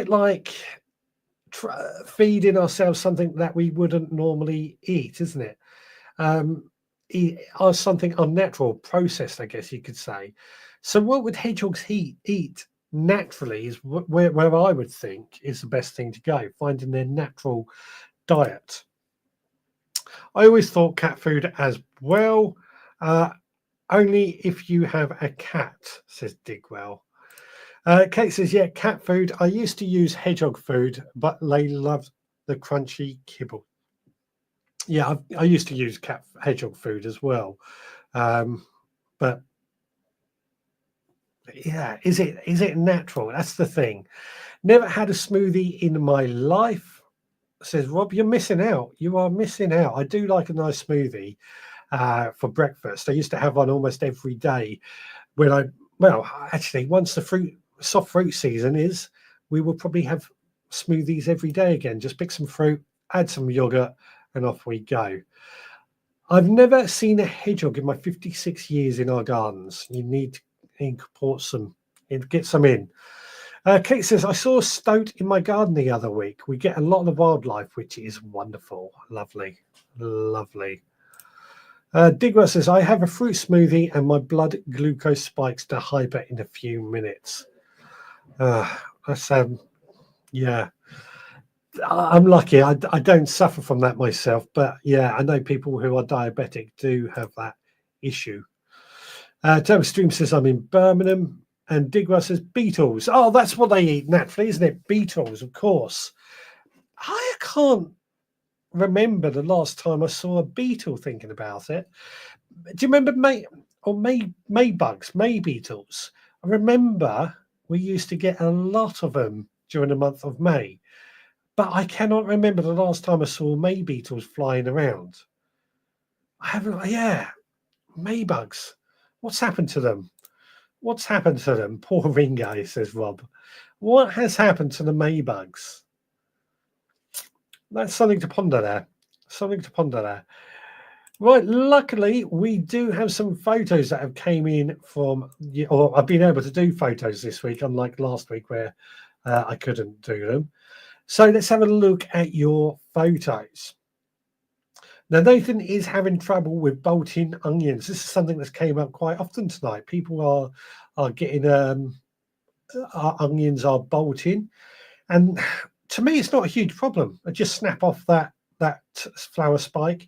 like feeding ourselves something that we wouldn't normally eat, isn't it? Or something unnatural, processed, I guess you could say. So what would hedgehogs eat naturally is where I would think is the best thing to go, finding their natural diet. I always thought cat food as well, only if you have a cat, says Digwell. Kate says, yeah, cat food. I used to use hedgehog food, but they loved the crunchy kibble. Yeah, I used to use hedgehog food as well. But yeah, is it natural? That's the thing. Never had a smoothie in my life, says Rob. You're missing out. You are missing out. I do like a nice smoothie for breakfast. I used to have one almost every day when actually, once the soft fruit season is, we will probably have smoothies every day again. Just pick some fruit, add some yogurt, and off we go. I've never seen a hedgehog in my 56 years in our gardens. You need to import some, get some in. Kate says, I saw a stoat in my garden the other week. We get a lot of wildlife, which is wonderful. Lovely, lovely. Digwell says, I have a fruit smoothie and my blood glucose spikes to hyper in a few minutes. That's yeah. I'm lucky. I don't suffer from that myself, but yeah, I know people who are diabetic do have that issue. Thomas Stream says, I'm in Birmingham, and Digwell says, beetles. Oh, that's what they eat naturally, isn't it? Beetles, of course. I can't remember the last time I saw a beetle, thinking about it. Do you remember May bugs, May beetles? I remember we used to get a lot of them during the month of May. But I cannot remember the last time I saw May beetles flying around. I haven't, yeah, May bugs. What's happened to them? What's happened to them? Poor Ringo, says Rob. What has happened to the May bugs? That's something to ponder there. Something to ponder there. Right, luckily, we do have some photos that have came in from, or I've been able to do photos this week, unlike last week where I couldn't do them. So let's have a look at your photos. Now, Nathan is having trouble with bolting onions. This is something that's came up quite often tonight. People are getting our onions are bolting, and to me, it's not a huge problem. I just snap off that flower spike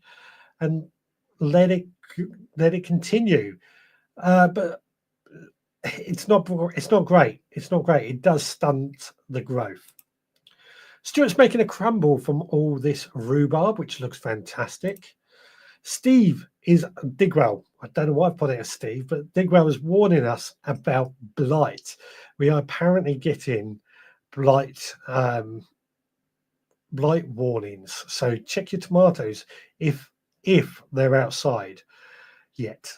and let it continue. But it's not great. It's not great. It does stunt the growth. Stuart's making a crumble from all this rhubarb, which looks fantastic. Steve is Digwell. I don't know why I put it as Steve, but Digwell is warning us about blight. We are apparently getting blight warnings. So check your tomatoes if they're outside yet.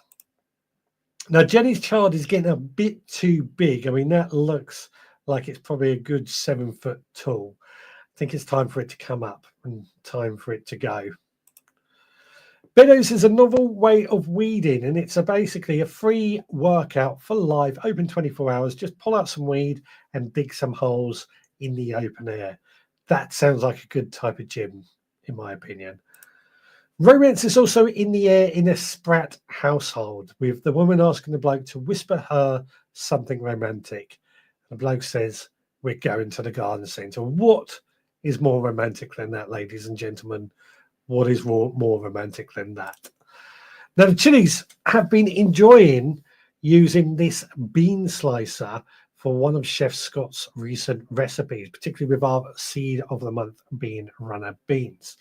Now, Jenny's child is getting a bit too big. I mean, that looks like it's probably a good 7 foot tall. I think it's time for it to come up and time for it to go. Beddoes is a novel way of weeding, and it's basically a free workout for life, open 24 hours. Just pull out some weed and dig some holes in the open air. That sounds like a good type of gym, in my opinion. Romance is also in the air in a Sprat household, with the woman asking the bloke to whisper her something romantic. The bloke says, we're going to the garden centre. What is more romantic than that, ladies and gentlemen? What is more romantic than that? Now, the Chili's have been enjoying using this bean slicer for one of Chef Scott's recent recipes, particularly with our seed of the month being runner beans.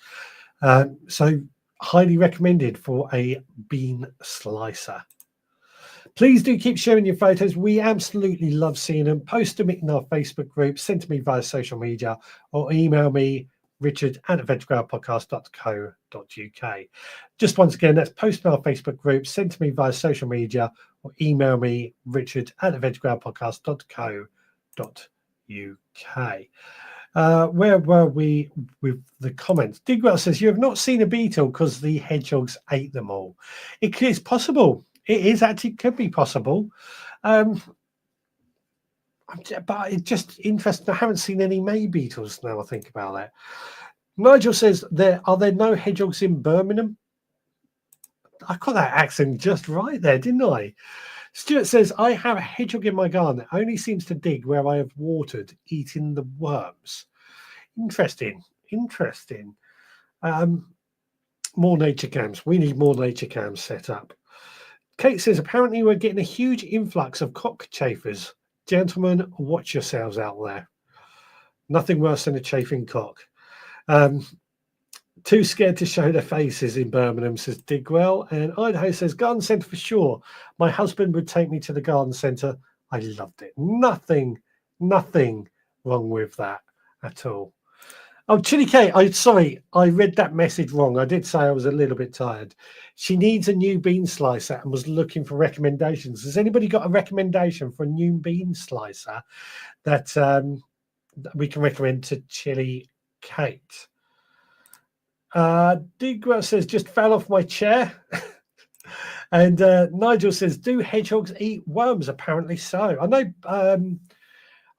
So highly recommended for a bean slicer. Please do keep sharing your photos. We absolutely love seeing them. Post them in our Facebook group, send to me via social media, or email me, richard@veggroundpodcast.co.uk. Just once again, that's post in our Facebook group, send to me via social media, or email me, richard@veggroundpodcast.co.uk. Where were we with the comments? Digwell says, you have not seen a beetle because the hedgehogs ate them all. It is possible. It is actually could be possible. But it's just interesting. I haven't seen any May beetles now I think about that. Nigel says, are there no hedgehogs in Birmingham? I got that accent just right there, didn't I? Stuart says, I have a hedgehog in my garden that only seems to dig where I have watered, eating the worms. Interesting. More nature cams. We need more nature cams set up. Kate says, apparently we're getting a huge influx of cockchafers. Gentlemen, watch yourselves out there. Nothing worse than a chafing cock. Too scared to show their faces in Birmingham, says Digwell. And Idaho says, garden centre for sure. My husband would take me to the garden centre. I loved it. Nothing wrong with that at all. Oh, Chili K, sorry, I read that message wrong. I did say I was a little bit tired. She needs a new bean slicer and was looking for recommendations. Has anybody got a recommendation for a new bean slicer that we can recommend to Chili Kate? Digwell says, just fell off my chair. And Nigel says, do hedgehogs eat worms? Apparently so.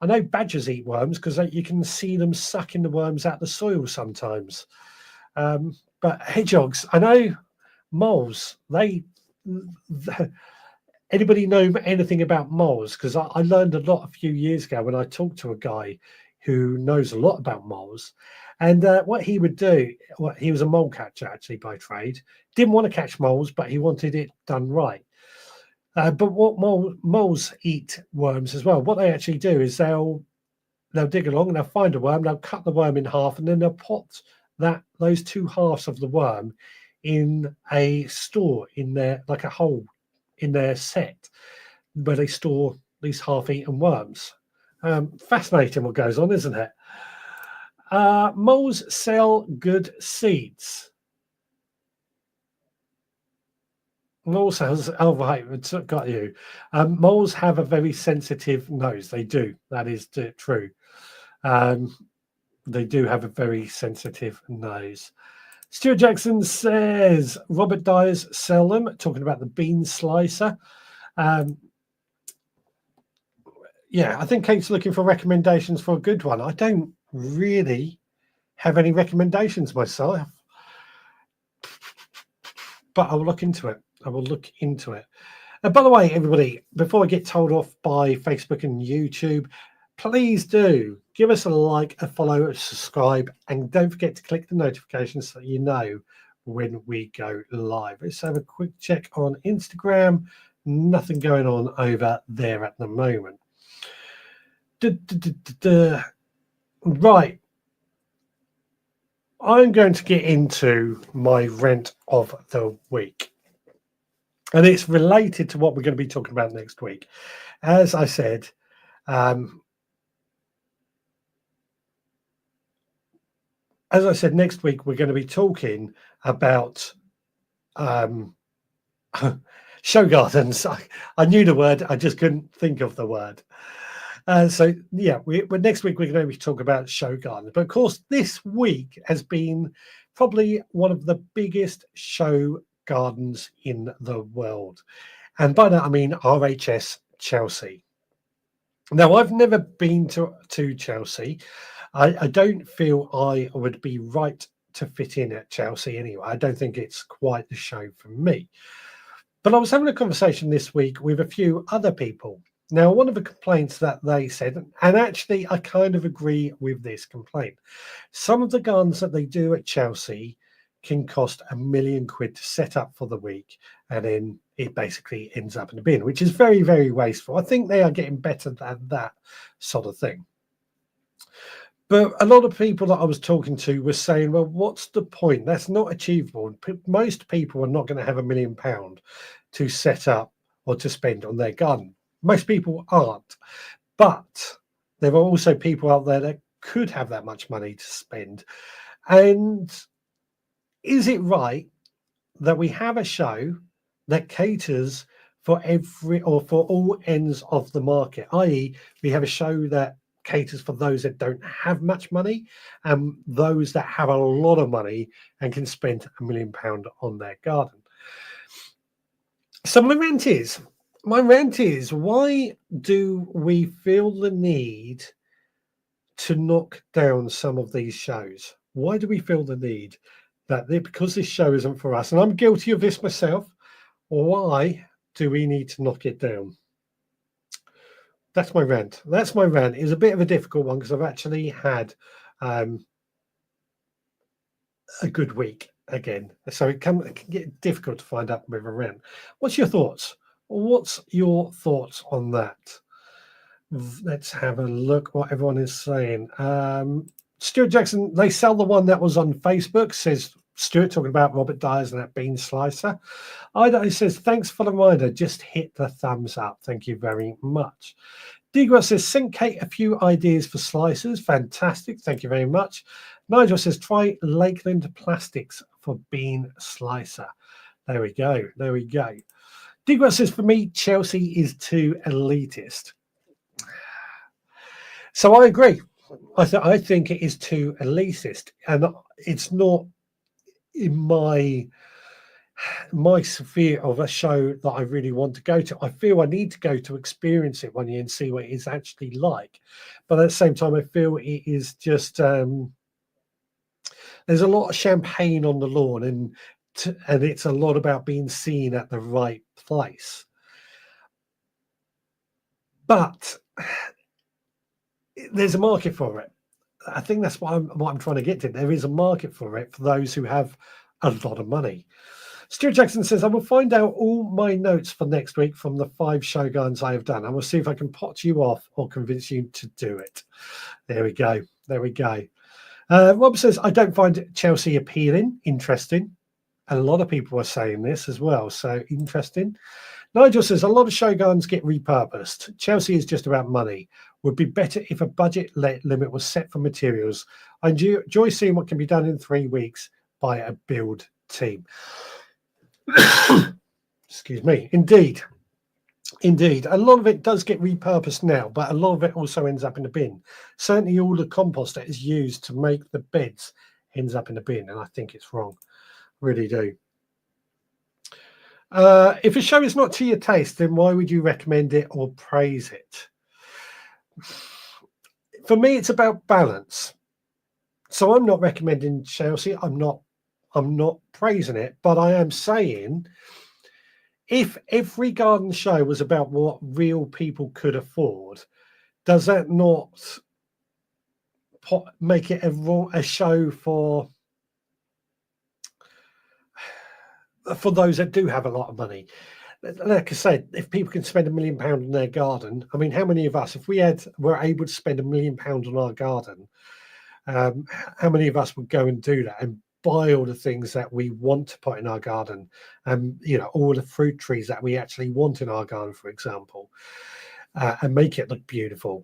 I know badgers eat worms because you can see them sucking the worms out of the soil sometimes. But hedgehogs, I know moles, anybody know anything about moles? Because I learned a lot a few years ago when I talked to a guy who knows a lot about moles. And what he would do, he was a mole catcher actually by trade, didn't want to catch moles, but he wanted it done right. But what moles eat worms as well. What they actually do is they'll dig along and they'll find a worm, they'll cut the worm in half, and then they'll put those two halves of the worm in a store in their, like a hole in their set where they store these half-eaten worms. Fascinating what goes on, isn't it? Moles sell good seeds. Moles has got you. Moles have a very sensitive nose. They do. That is true. They do have a very sensitive nose. Stuart Jackson says Robert Dyers sell them. Talking about the bean slicer. Yeah, I think Kate's looking for recommendations for a good one. I don't really have any recommendations myself, but I will look into it. And by the way, everybody, before I get told off by Facebook and YouTube, please do give us a like, a follow, a subscribe, and don't forget to click the notifications so you know when we go live. Let's have a quick check on Instagram. Nothing going on over there at the moment. Right. I'm going to get into my rant of the week. And it's related to what we're going to be talking about next week. As I said, next week we're going to be talking about show gardens. I knew the word, I just couldn't think of the word. So yeah, next week we're going to be talking about show gardens. But of course, this week has been probably one of the biggest show gardens in the world, and by that I mean RHS Chelsea. Now, I've never been to Chelsea. I don't feel I would be right to fit in at Chelsea anyway. I don't think it's quite the show for me. But I was having a conversation this week with a few other people. Now, one of the complaints that they said, and actually I kind of agree with this complaint, some of the gardens that they do at Chelsea can cost £1 million to set up for the week, and then it basically ends up in the bin, which is very, very wasteful. I think they are getting better than that sort of thing. But a lot of people that I was talking to were saying, well, what's the point? That's not achievable. Most people are not going to have £1 million to set up or to spend on their garden. Most people aren't. But there are also people out there that could have that much money to spend. And is it right that we have a show that caters for all ends of the market, i.e., we have a show that caters for those that don't have much money and those that have a lot of money and can spend £1 million on their garden? So my rant is, my rant is, why do we feel the need to knock down some of these shows? Why do we feel the need that because this show isn't for us, and I'm guilty of this myself, why do we need to knock it down? That's my rant. That's my rant. It's a bit of a difficult one because I've actually had a good week again. So it can get difficult to find out with a rant. What's your thoughts? What's your thoughts on that? Let's have a look what everyone is saying. Stuart Jackson, they sell the one that was on Facebook, says Stuart, talking about Robert Dyers and that bean slicer. Ida says, thanks for the reminder. Just hit the thumbs up. Thank you very much. Digwell says, send Kate a few ideas for slicers. Fantastic. Thank you very much. Nigel says, try Lakeland Plastics for bean slicer. There we go. There we go. Digwell says, for me, Chelsea is too elitist. So I agree. I think it is too elitist, and it's not in my sphere of a show that I really want to go to. I feel I need to go to experience it one year and see what it is actually like. But at the same time, I feel it is just there's a lot of champagne on the lawn, and it's a lot about being seen at the right place. But there's a market for it. I think that's what I'm trying to get to. There is a market for it for those who have a lot of money. Stuart Jackson says, I will find out all my notes for next week from the 5 showguns I have done. I will see if I can pot you off or convince you to do it. There we go. There we go. Rob says, I don't find Chelsea appealing. Interesting. A lot of people are saying this as well. So interesting. Nigel says, a lot of showguns get repurposed. Chelsea is just about money. Would be better if a budget limit was set for materials. I enjoy seeing what can be done in 3 weeks by a build team. Excuse me. Indeed. A lot of it does get repurposed now, but a lot of it also ends up in the bin. Certainly all the compost that is used to make the beds ends up in the bin, and I think it's wrong. Really do. If a show is not to your taste, then why would you recommend it or praise it? For me, it's about balance. So I'm not recommending Chelsea. I'm not praising it, but I am saying if every garden show was about what real people could afford, does that not make it a show for those that do have a lot of money? Like I said, if people can spend £1 million on their garden, I mean, how many of us, if we were able to spend £1 million on our garden, how many of us would go and do that and buy all the things that we want to put in our garden, and all the fruit trees that we actually want in our garden, for example, and make it look beautiful?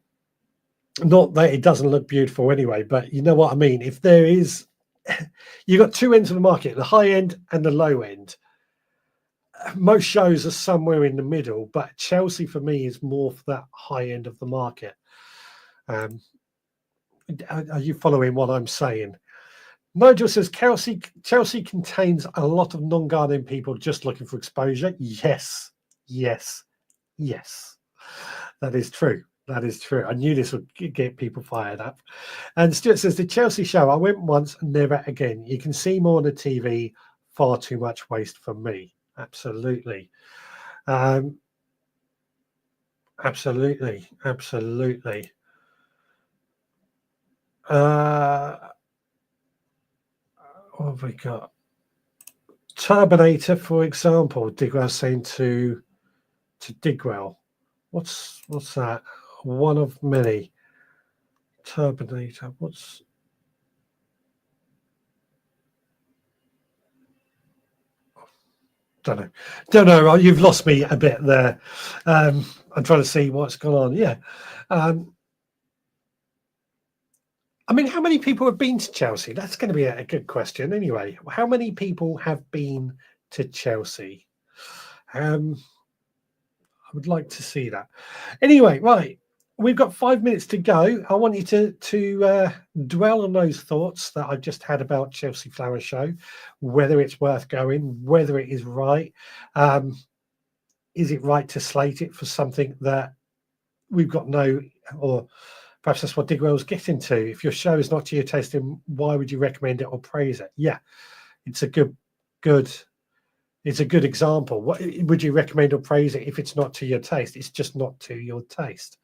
Not that it doesn't look beautiful anyway, but you know what I mean. If there is, you've got 2 ends of the market, the high end and the low end. Most shows are somewhere in the middle, but Chelsea for me is more for that high end of the market. Are you following what I'm saying? Nigel says Chelsea contains a lot of non-gardening people just looking for exposure. Yes. That is true. That is true. I knew this would get people fired up. And Stuart says, the Chelsea show, I went once, never again. You can see more on the TV. Far too much waste for me. Absolutely. Absolutely. What have we got? Turbinator, for example. Digwell saying to Digwell, what's that? One of many. Turbinator. Don't know. You've lost me a bit there. I'm trying to see what's going on. Yeah. I mean, how many people have been to Chelsea? That's going to be a good question. Anyway, how many people have been to Chelsea? I would like to see that. Anyway, right. We've got 5 minutes to go. I want you to dwell on those thoughts that I've just had about Chelsea Flower Show, whether it's worth going, whether it is right. is it right to slate it for something that we've got no, or perhaps that's what Digwell's getting to. If your show is not to your taste, then why would you recommend it or praise it? Yeah, it's a good it's a good example. What would you recommend or praise it if it's not to your taste? It's just not to your taste.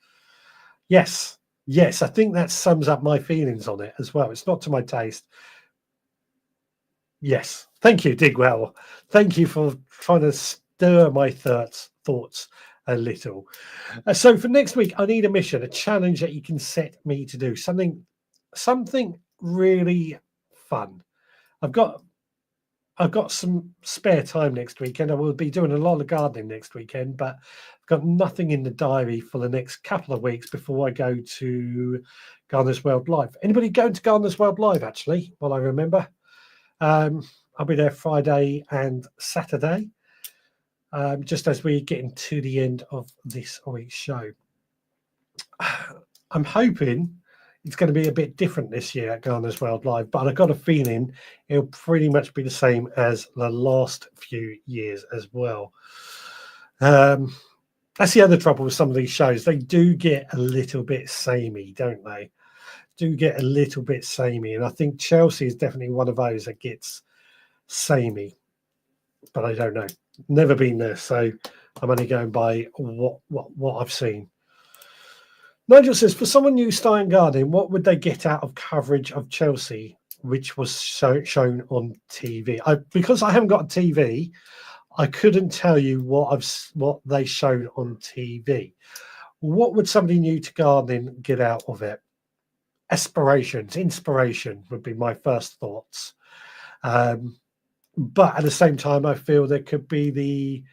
Yes, yes, I think that sums up my feelings on it as well. It's not to my taste. Yes, thank you, Digwell. Thank you for trying to stir my thoughts a little. So for next week, I need a mission, a challenge that you can set me to do something really fun. I've got some spare time next weekend. I will be doing a lot of gardening next weekend, but I've got nothing in the diary for the next couple of weeks before I go to Gardener's World Live. Anybody going to Gardener's World Live, actually, while I remember? I'll be there Friday and Saturday, just as we get into the end of this week's show. I'm hoping it's going to be a bit different this year at Gardener's World Live, but I've got a feeling it'll pretty much be the same as the last few years as well. That's the other trouble with some of these shows. They do get a little bit samey, don't they? Do get a little bit samey. And I think Chelsea is definitely one of those that gets samey. But I don't know. Never been there, so I'm only going by what I've seen. Nigel says, for someone new starting gardening, what would they get out of coverage of Chelsea, which was shown on TV? Because I haven't got a TV, I couldn't tell you what they showed on TV. What would somebody new to gardening get out of it? Inspiration would be my first thoughts. But at the same time, I feel there could be the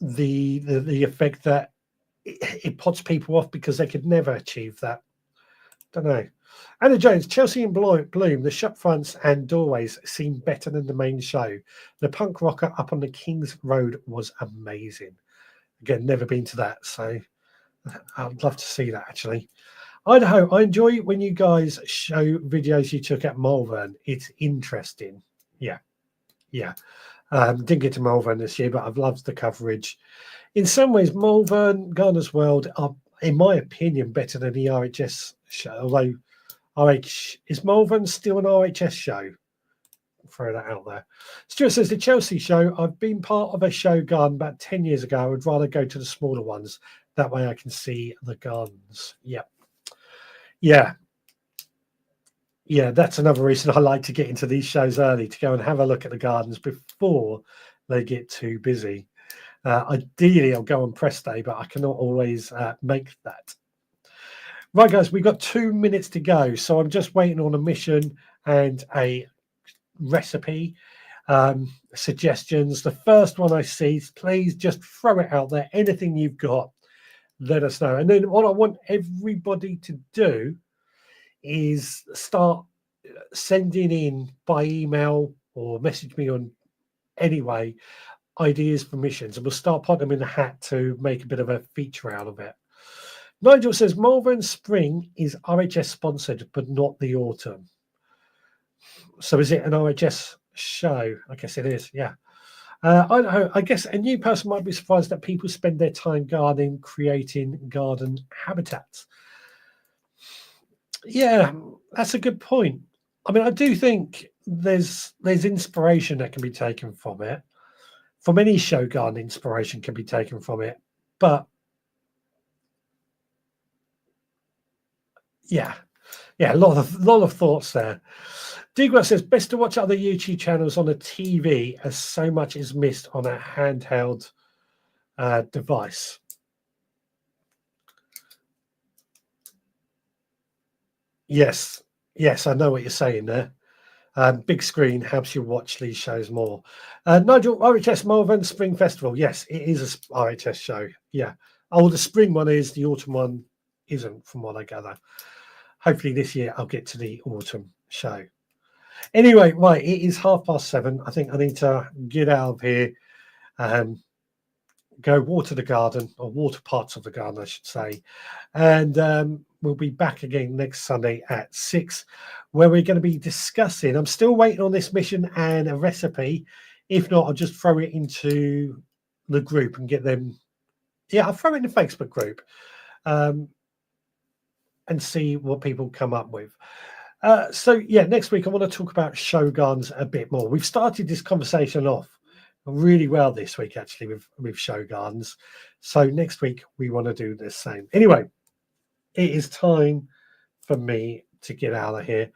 effect that it puts people off because they could never achieve that. Don't know. Anna Jones, Chelsea in Bloom, the shop fronts and doorways seem better than the main show. The punk rocker up on the King's Road was amazing. Again, never been to that, so I'd love to see that actually. Idaho, I enjoy when you guys show videos you took at Malvern. It's interesting. Yeah. Didn't get to Malvern this year, but I've loved the coverage. In some ways, Malvern, Gardener's World are, in my opinion, better than the RHS show. Although is Malvern still an RHS show? Throw that out there. Stuart says, the Chelsea show, I've been part of a show garden about 10 years ago. I would rather go to the smaller ones. That way I can see the gardens. Yeah, that's another reason I like to get into these shows early, to go and have a look at the gardens before they get too busy. Ideally, I'll go on press day, but I cannot always make that. Right, guys, we've got 2 minutes to go, so I'm just waiting on a mission and a recipe suggestions. The first one I see, please just throw it out there. Anything you've got, let us know. And then what I want everybody to do is start sending in by email or message me on anyway ideas for missions, and we'll start putting them in the hat to make a bit of a feature out of it. Nigel says Malvern Spring is RHS sponsored but not the autumn. So is it an RHS show? I guess it is. Yeah. I guess a new person might be surprised that people spend their time gardening, creating garden habitats. Yeah, that's a good point. I mean, I do think there's inspiration that can be taken from it. From any show garden, inspiration can be taken from it. But yeah, a lot of thoughts there. Digwell says, best to watch other YouTube channels on a TV as so much is missed on a handheld device. Yes, I know what you're saying there. Big screen helps you watch these shows more. Nigel, RHS Malvern Spring Festival. Yes, it is a RHS show. Yeah. Oh, the spring one is, the autumn one isn't, from what I gather. Hopefully this year I'll get to the autumn show. Anyway, right, it is 7:30. I think I need to get out of here, go water the garden, or water parts of the garden, I should say. And we'll be back again next Sunday at 6, where we're going to be discussing. I'm still waiting on this mission and a recipe. If not, I'll just throw it into the group and get them. Yeah, I'll throw it in the Facebook group and see what people come up with. So yeah, next week I want to talk about Shoguns a bit more. We've started this conversation off really well this week, actually, with Shoguns. So next week we want to do the same. Anyway, it is time for me to get out of here.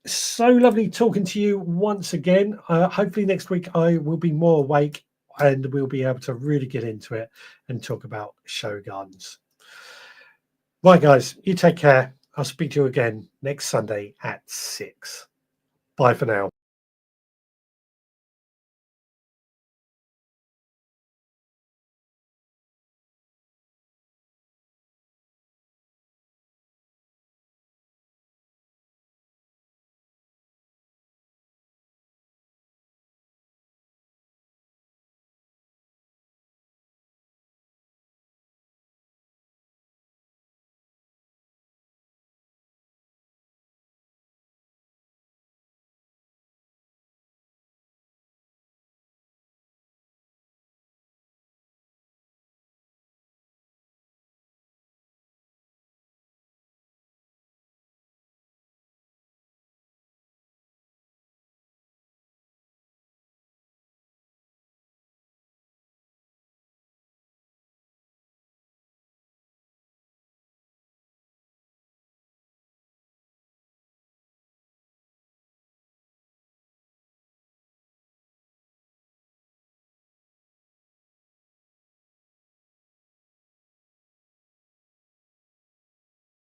So lovely talking to you once again. Hopefully next week I will be more awake and we'll be able to really get into it and talk about Shoguns. Right, guys, you take care. I'll speak to you again next Sunday at 6. Bye for now.